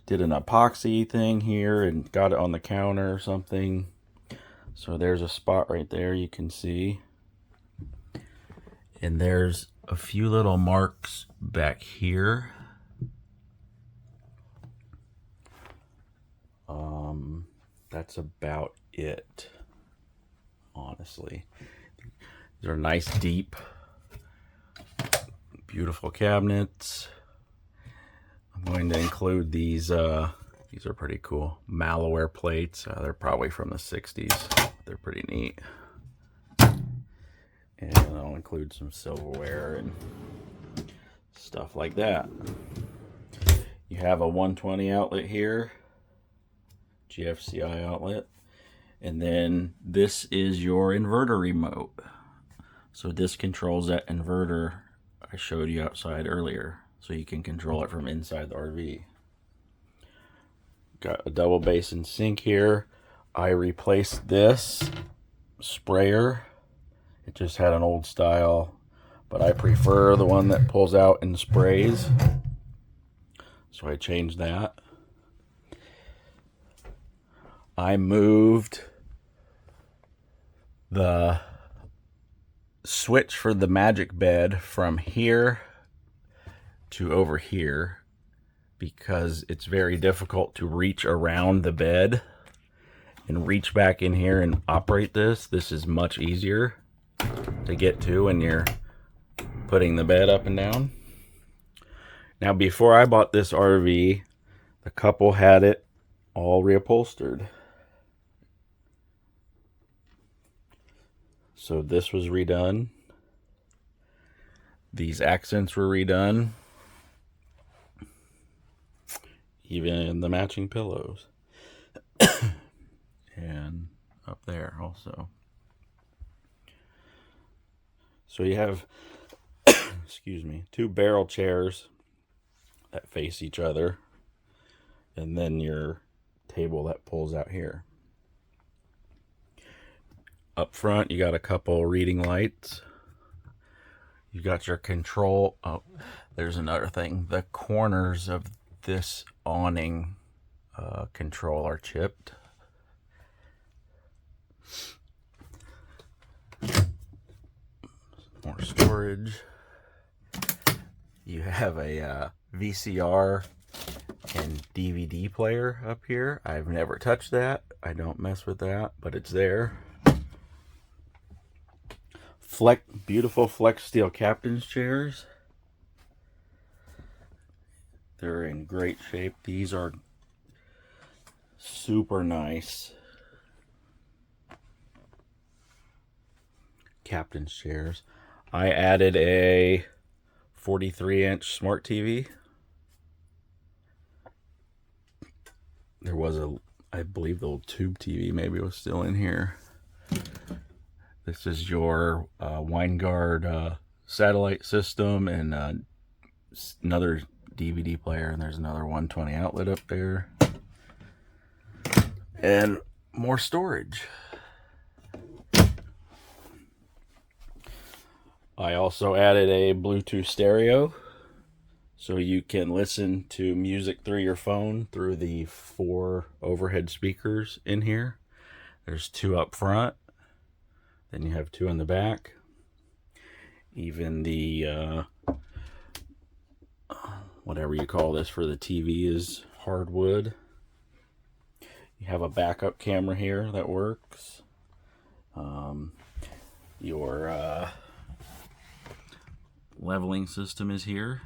did an epoxy thing here and got it on the counter or something. So there's a spot right there you can see. And there's a few little marks back here. That's about it, honestly. These are nice, deep, beautiful cabinets. I'm going to include these are pretty cool, malware plates. They're probably from the 60s. They're pretty neat. And I'll include some silverware and stuff like that. You have a 120 outlet here, GFCI outlet, and then this is your inverter remote. So this controls that inverter I showed you outside earlier, so you can control it from inside the RV. Got a double basin sink here. I replaced this sprayer. It just had an old style, but I prefer the one that pulls out and sprays, so I changed that. I moved the switch for the magic bed from here to over here because it's very difficult to reach around the bed and reach back in here and operate this. This is much easier to get to when you're putting the bed up and down. Now, before I bought this RV, the couple had it all reupholstered. So this was redone. These accents were redone. Even the matching pillows. And up there also. So you have, excuse me, 2 barrel chairs that face each other. And then your table that pulls out here. Up front, you got a couple reading lights. You got your control. Oh, there's another thing. The corners of this awning control are chipped. More storage. You have a VCR and DVD player up here. I've never touched that. I don't mess with that, but it's there. Beautiful flex steel captain's chairs. They're in great shape. These are super nice captain's chairs. I added a 43-inch smart TV. There was I believe the old tube TV maybe was still in here. This is your Winegard satellite system and another DVD player, and there's another 120 outlet up there. And more storage. I also added a Bluetooth stereo, so you can listen to music through your phone through the 4 overhead speakers in here. There's 2 up front. Then you have 2 in the back. Even the, whatever you call this for the TV is hardwood. You have a backup camera here that works. Your leveling system is here.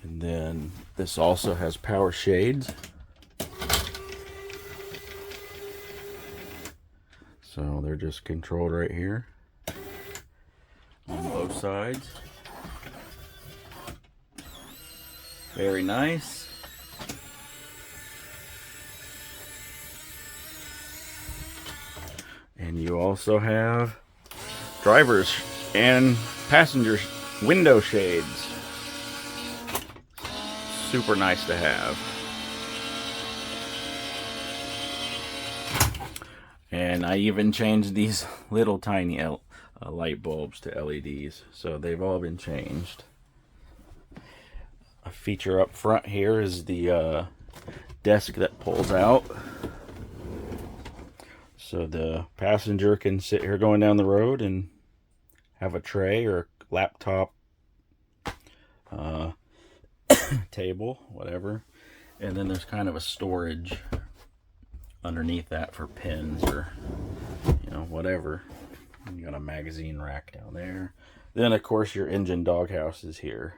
And then this also has power shades. So they're just controlled right here on both sides. Very nice. And you also have driver's and passenger's window shades. Super nice to have. And I even changed these little tiny light bulbs to LEDs, so they've all been changed. A feature up front here is the desk that pulls out, so the passenger can sit here going down the road and have a tray or laptop, table, whatever. And then there's kind of a storage underneath that for pens or, you know, whatever. You got a magazine rack down there. Then of course your engine doghouse is here.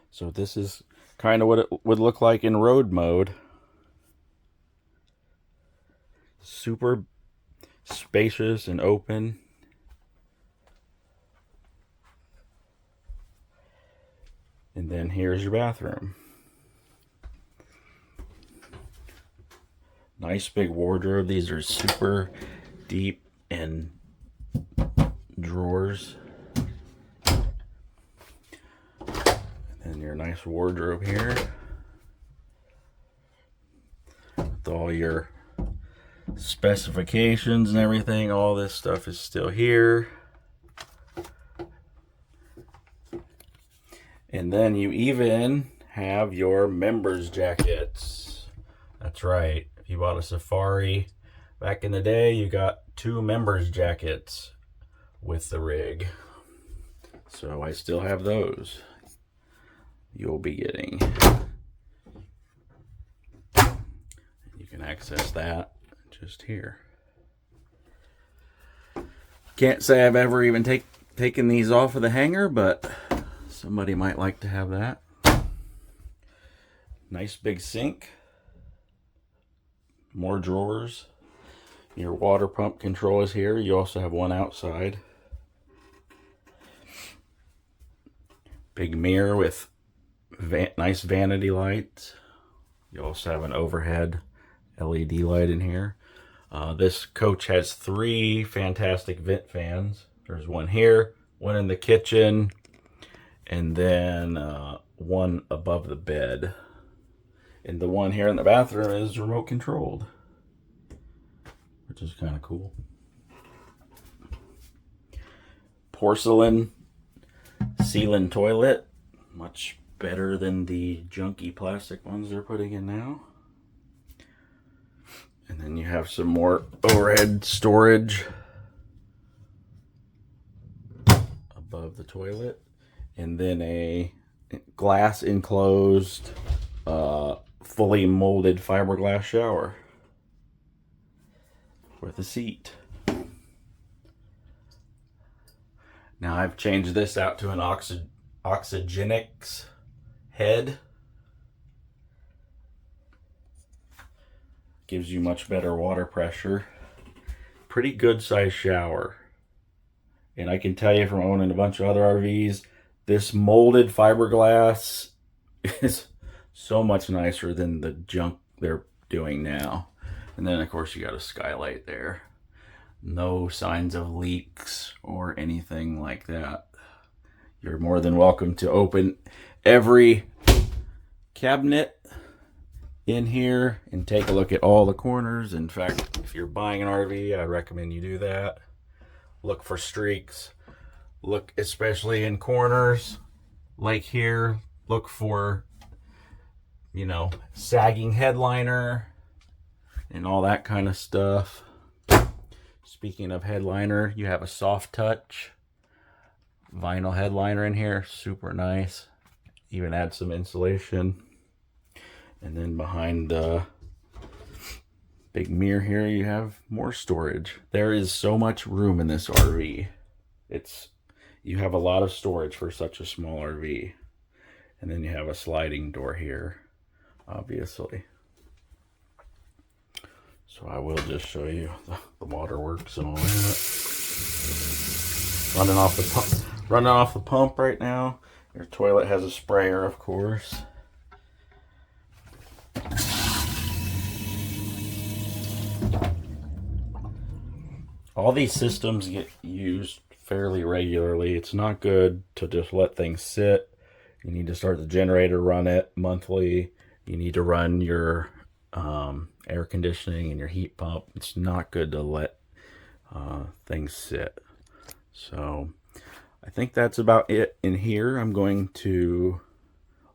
So this is kind of what it would look like in road mode. Super spacious and open. And then here's your bathroom. Nice big wardrobe. These are super deep and drawers. And your nice wardrobe here. With all your specifications and everything. All this stuff is still here. And then you even have your members jackets. That's right. If you bought a Safari back in the day, you got 2 members jackets with the rig. So I still have those. You'll be getting. You can access that just here. Can't say I've ever even taken these off of the hanger, but somebody might like to have that. Nice big sink. More drawers. Your water pump control is here. You also have one outside. Big mirror with nice vanity lights. You also have an overhead LED light in here. This coach has 3 fantastic vent fans. There's one here, one in the kitchen, and then one above the bed. And the one here in the bathroom is remote controlled, which is kind of cool. Porcelain sealant toilet, much better than the junky plastic ones they're putting in now. And then you have some more overhead storage above the toilet. And then a glass enclosed, fully molded fiberglass shower with a seat. Now I've changed this out to an Oxygenics head. Gives you much better water pressure. Pretty good size shower. And I can tell you from owning a bunch of other RVs, this molded fiberglass is so much nicer than the junk they're doing now. And then of course you got a skylight there. No signs of leaks or anything like that. You're more than welcome to open every cabinet in here and take a look at all the corners. In fact, if you're buying an RV, I recommend you do that. Look for streaks. Look especially in corners like here. Look for, you know, sagging headliner and all that kind of stuff. Speaking of headliner, you have a soft touch vinyl headliner in here. Super nice. even add some insulation. And then behind the big mirror here, you have more storage. There is so much room in this RV. You have a lot of storage for such a small RV. And then you have a sliding door here, obviously. So I will just show you the waterworks and all that. Running off the pump right now. Your toilet has a sprayer, of course. All these systems get used fairly regularly. It's not good to just let things sit. You need to start the generator, run it monthly. You need to run your air conditioning and your heat pump. It's not good to let things sit. So I think that's about it in here. I'm going to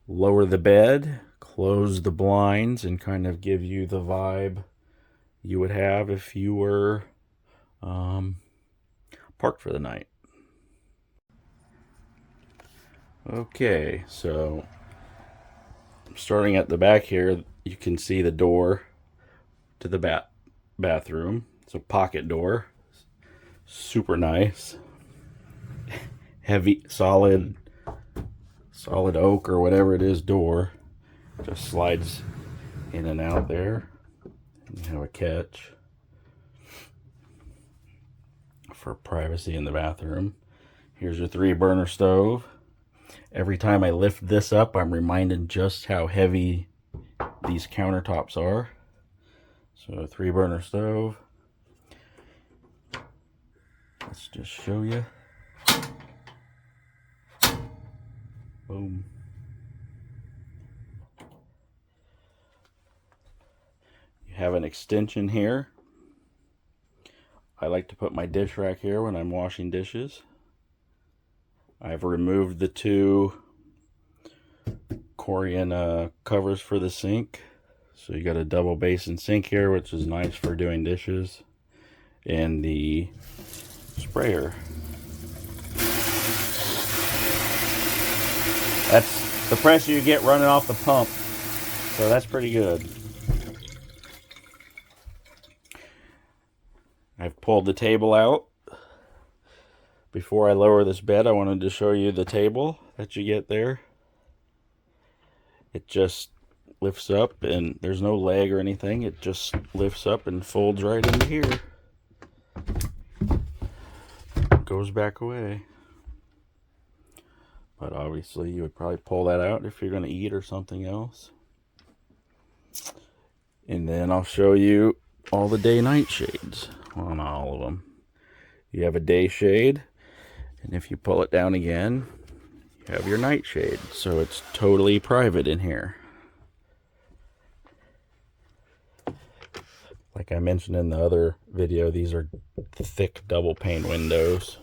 lower the bed, close the blinds, and kind of give you the vibe you would have if you were parked for the night. Okay, so starting at the back here, you can see the door to the bathroom. It's a pocket door. Super nice. Heavy, solid oak or whatever it is door. Just slides in and out there. And you have a catch for privacy in the bathroom. Here's your 3-burner stove. Every time I lift this up, I'm reminded just how heavy these countertops are. So a 3-burner stove. Let's just show you. Boom. You have an extension here. I like to put my dish rack here when I'm washing dishes. I've removed the 2 Corian covers for the sink. So you got a double basin sink here, which is nice for doing dishes. And the sprayer. That's the pressure you get running off the pump. So that's pretty good. I've pulled the table out. Before I lower this bed, I wanted to show you the table that you get there. It just lifts up, and there's no leg or anything. It just lifts up and folds right into here. Goes back away. But obviously you would probably pull that out if you're going to eat or something else. And then I'll show you all the day-night shades. Well, not all of them. You have a day shade. And if you pull it down again, you have your night shade. So it's totally private in here. Like I mentioned in the other video, these are thick double pane windows.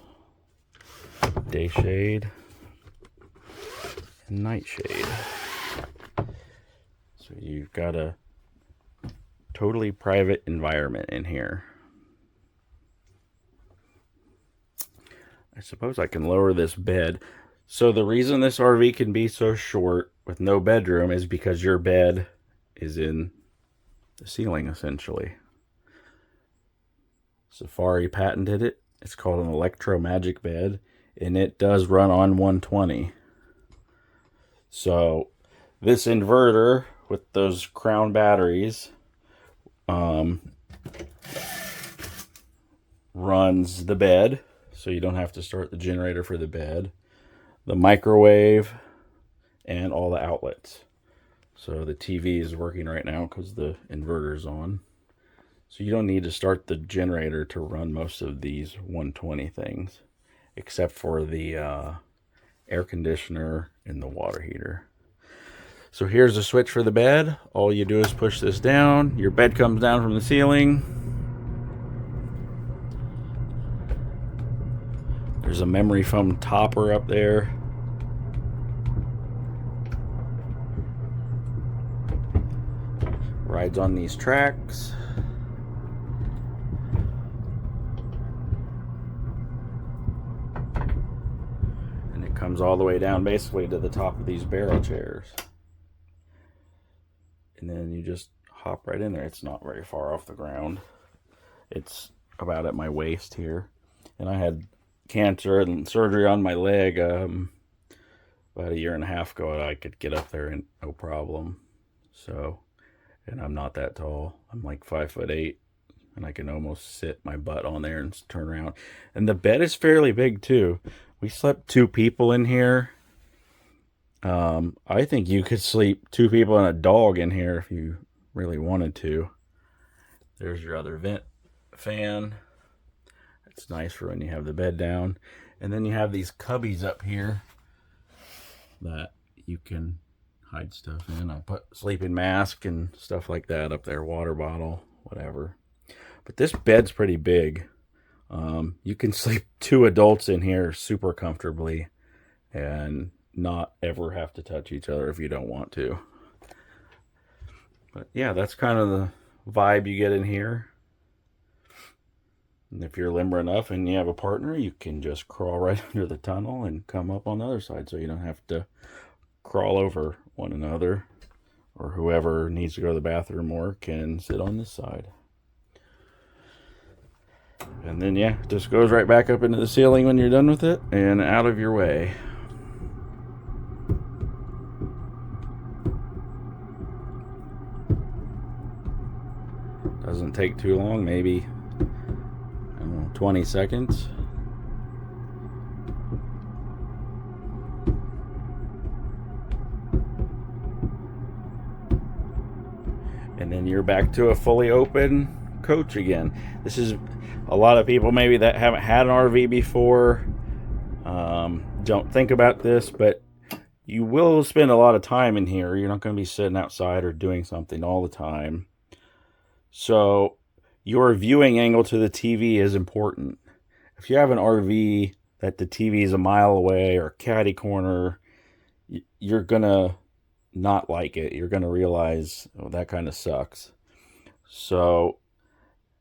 Day shade and night shade. So you've got a totally private environment in here. I suppose I can lower this bed. So the reason this RV can be so short with no bedroom is because your bed is in the ceiling, essentially. Safari patented it. It's called an Electro Magic bed, and it does run on 120. So this inverter with those Crown batteries runs the bed, so you don't have to start the generator for the bed, the microwave, and all the outlets. So the TV is working right now because the inverter's on. So you don't need to start the generator to run most of these 120 things, except for the air conditioner and the water heater. So here's the switch for the bed. All you do is push this down. Your bed comes down from the ceiling. There's a memory foam topper up there. Rides on these tracks. comes all the way down basically to the top of these barrel chairs. And then you just hop right in there. It's not very far off the ground. It's about at my waist here. And I had cancer and surgery on my leg about a year and a half ago. I could get up there and no problem. So, and I'm not that tall. I'm like 5'8", and I can almost sit my butt on there and turn around. And the bed is fairly big too. We slept 2 people in here. I think you could sleep 2 people and a dog in here if you really wanted to. There's your other vent fan. It's nice for when you have the bed down. And then you have these cubbies up here that you can hide stuff in. I put sleeping mask and stuff like that up there, water bottle, whatever. But this bed's pretty big. You can sleep 2 adults in here super comfortably and not ever have to touch each other if you don't want to. But yeah, that's kind of the vibe you get in here. And if you're limber enough and you have a partner, you can just crawl right under the tunnel and come up on the other side, so you don't have to crawl over one another, or whoever needs to go to the bathroom more can sit on this side. And then yeah, it just goes right back up into the ceiling when you're done with it and out of your way. Doesn't take too long, maybe 20 seconds. And then you're back to a fully open coach again. This is a lot of people maybe that haven't had an RV before don't think about this, but you will spend a lot of time in here. You're not going to be sitting outside or doing something all the time. So your viewing angle to the TV is important. If you have an RV that the TV is a mile away or caddy corner, you're going to not like it. You're going to realize, oh, that kind of sucks. So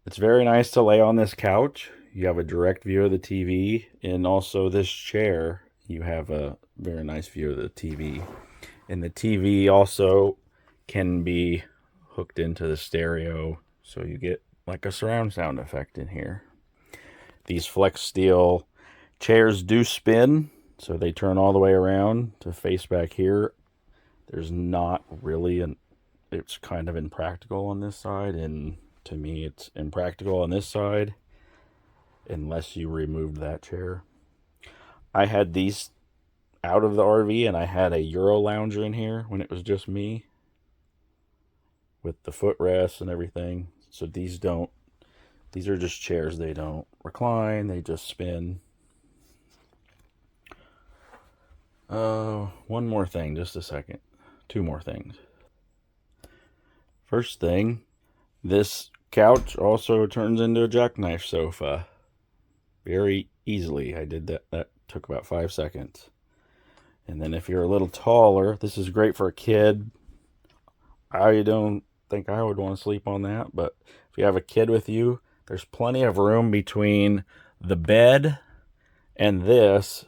it's very nice to lay on this couch. You have a direct view of the TV, and also this chair, you have a very nice view of the TV. And the TV also can be hooked into the stereo, so you get like a surround sound effect in here. These flex steel chairs do spin, so they turn all the way around to face back here. There's not really it's kind of impractical on this side, and to me it's impractical on this side unless you removed that chair. I had these out of the RV, and I had a Euro lounger in here when it was just me with the footrests and everything. So these are just chairs. They don't recline, they just spin. One more thing, just a second. 2 more things. First thing, this couch also turns into a jackknife sofa very easily. I did that. That took about 5 seconds. And then if you're a little taller, this is great for a kid. I don't think I would want to sleep on that, but if you have a kid with you, there's plenty of room between the bed and this.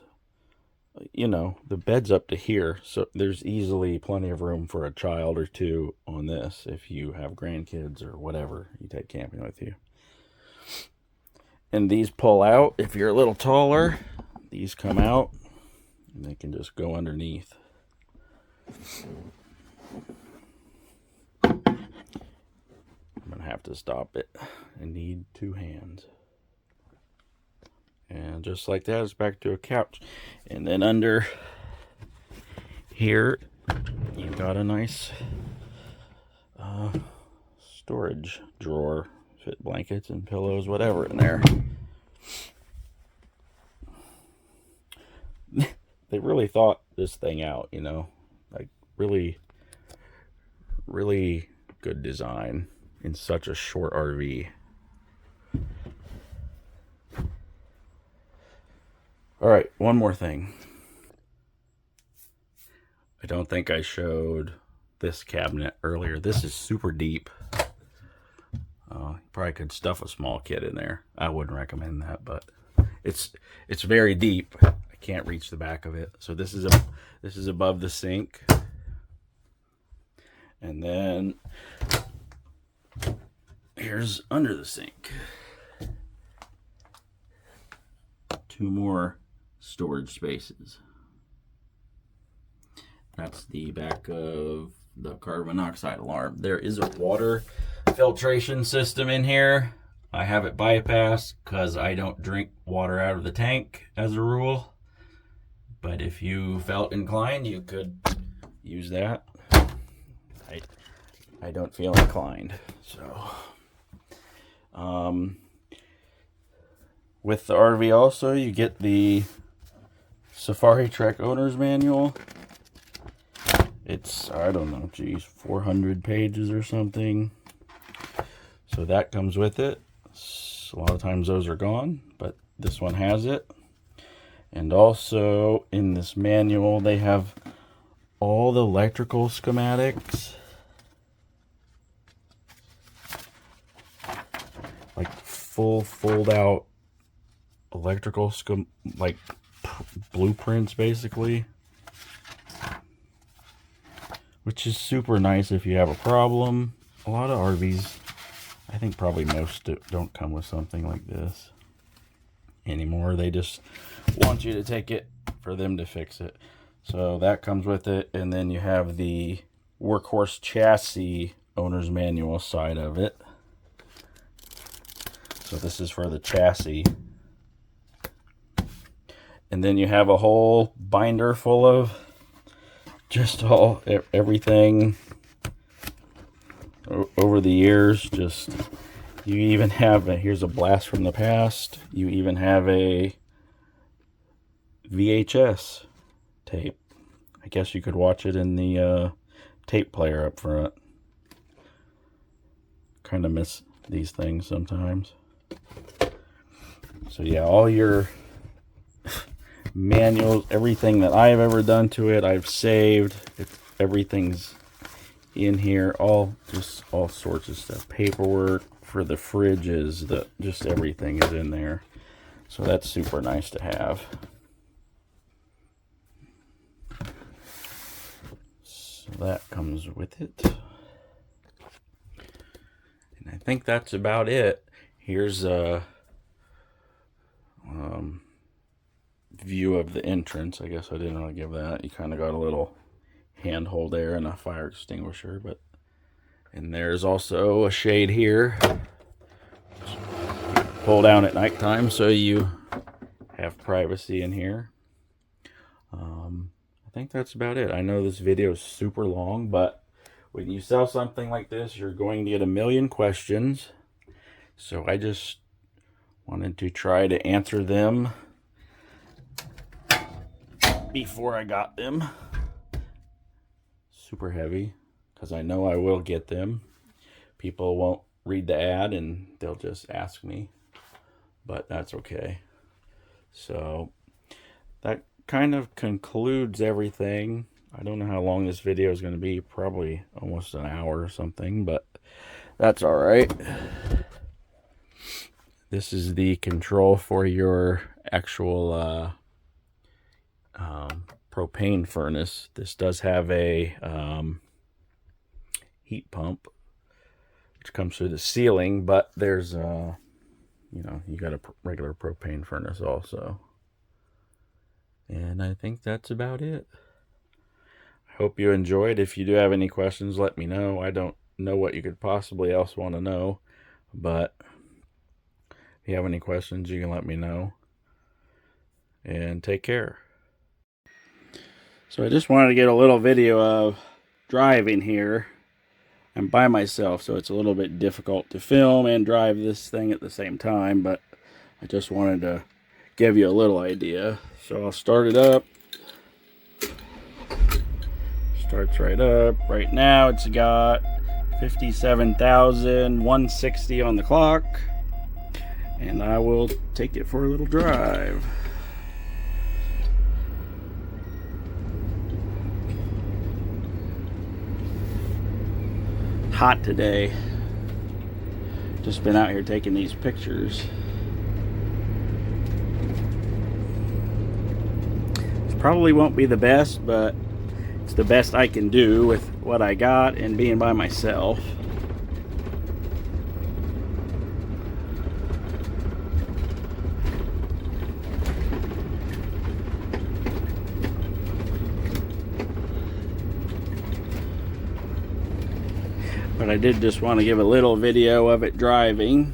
You know, the bed's up to here, so there's easily plenty of room for a child or 2 on this if you have grandkids or whatever you take camping with you. And these pull out. If you're a little taller, these come out and they can just go underneath. I'm gonna have to stop it. I need 2 hands. And just like that, it's back to a couch. And then under here, you've got a nice storage drawer. Fit blankets and pillows, whatever in there. They really thought this thing out, you know. Like, really, really good design in such a short RV. Alright, one more thing. I don't think I showed this cabinet earlier. This is super deep. You probably could stuff a small kid in there. I wouldn't recommend that, but it's very deep. I can't reach the back of it. So this is above the sink, and then here's under the sink. 2 more storage spaces. That's the back of the carbon monoxide alarm. There is a water filtration system in here. I have it bypassed because I don't drink water out of the tank as a rule. But if you felt inclined, you could use that. I don't feel inclined. So, with the RV also, you get the Safari Trek Owner's Manual. It's, I don't know, geez, 400 pages or something. So that comes with it. A lot of times those are gone, but this one has it. And also in this manual, they have all the electrical schematics. Like full fold out electrical blueprints basically. Which is super nice if you have a problem. A lot of RVs, I think probably most don't come with something like this anymore. They just want you to take it for them to fix it. So that comes with it. And then you have the Workhorse Chassis Owner's Manual side of it. So this is for the chassis. And then you have a whole binder full of just everything over the years. Just, you even have here's a blast from the past. You even have a VHS tape. I guess you could watch it in the tape player up front. Kind of miss these things sometimes. So yeah, all your manuals, everything that I've ever done to it, I've saved. Everything's in here. All sorts of stuff. Paperwork for the fridges, just everything is in there. So that's super nice to have. So that comes with it. And I think that's about it. Here's a view of the entrance. I guess I didn't really give that. You kind of got a little handhold there and a fire extinguisher, and there's also a shade here. Pull down at nighttime so you have privacy in here. I think that's about it. I know this video is super long, but when you sell something like this, you're going to get a million questions. So I just wanted to try to answer them before I got them. Super heavy, because I know I will get them. People won't read the ad and they'll just ask me, but that's okay. So that kind of concludes everything. I don't know how long this video is going to be, probably almost an hour or something, but that's all right. This is the control for your actual propane furnace. This does have a heat pump which comes through the ceiling, but there's you got a regular propane furnace also. And I think that's about it. I hope you enjoyed. If you do have any questions, let me know. I don't know what you could possibly else want to know, but if you have any questions, you can let me know. And take care. So I just wanted to get a little video of driving here. I'm by myself, so it's a little bit difficult to film and drive this thing at the same time, but I just wanted to give you a little idea. So I'll start it up. Starts right up. Right now it's got 57,160 on the clock, and I will take it for a little drive. Hot today. Just been out here taking these pictures. Probably won't be the best, but it's the best I can do with what I got and being by myself. But I did just want to give a little video of it driving,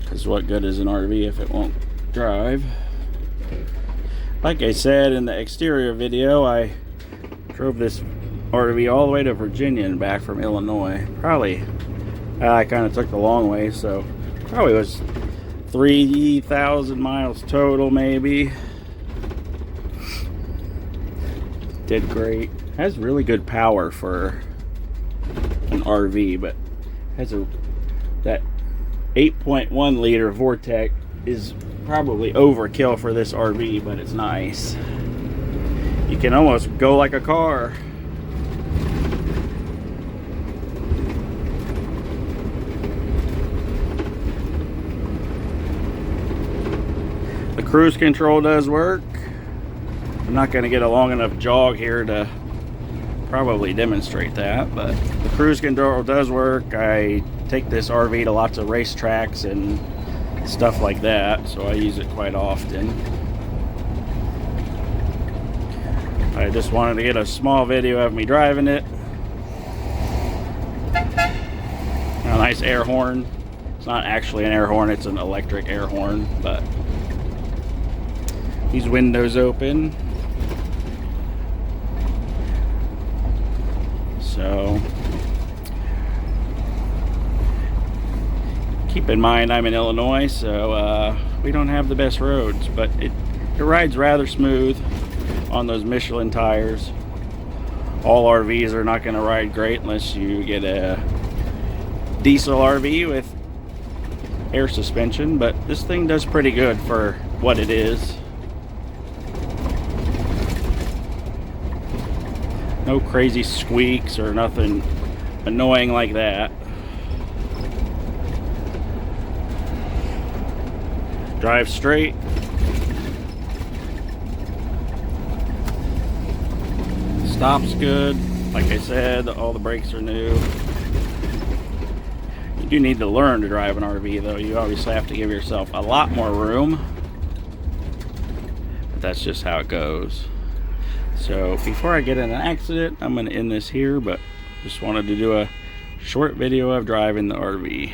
because what good is an RV if it won't drive? Like I said in the exterior video, I drove this RV all the way to Virginia and back from Illinois. Probably, I kind of took the long way, so probably was 3,000 miles total maybe. Did great. Has really good power for an RV, but has that 8.1 liter Vortec is probably overkill for this RV, but it's nice. You can almost go like a car. The cruise control does work. I'm not going to get a long enough jog here to probably demonstrate that, but the cruise control does work. I take this RV to lots of racetracks and stuff like that, so I use it quite often. I just wanted to get a small video of me driving it. A nice air horn. It's not actually an air horn, it's an electric air horn, but these windows open. So keep in mind I'm in Illinois, so we don't have the best roads, but it rides rather smooth on those Michelin tires. All RVs are not going to ride great unless you get a diesel RV with air suspension, but this thing does pretty good for what it is. No crazy squeaks or nothing annoying like that. Drive straight. Stops good. Like I said, all the brakes are new. You do need to learn to drive an RV though. You obviously have to give yourself a lot more room. But that's just how it goes. So before I get in an accident, I'm going to end this here, but just wanted to do a short video of driving the RV.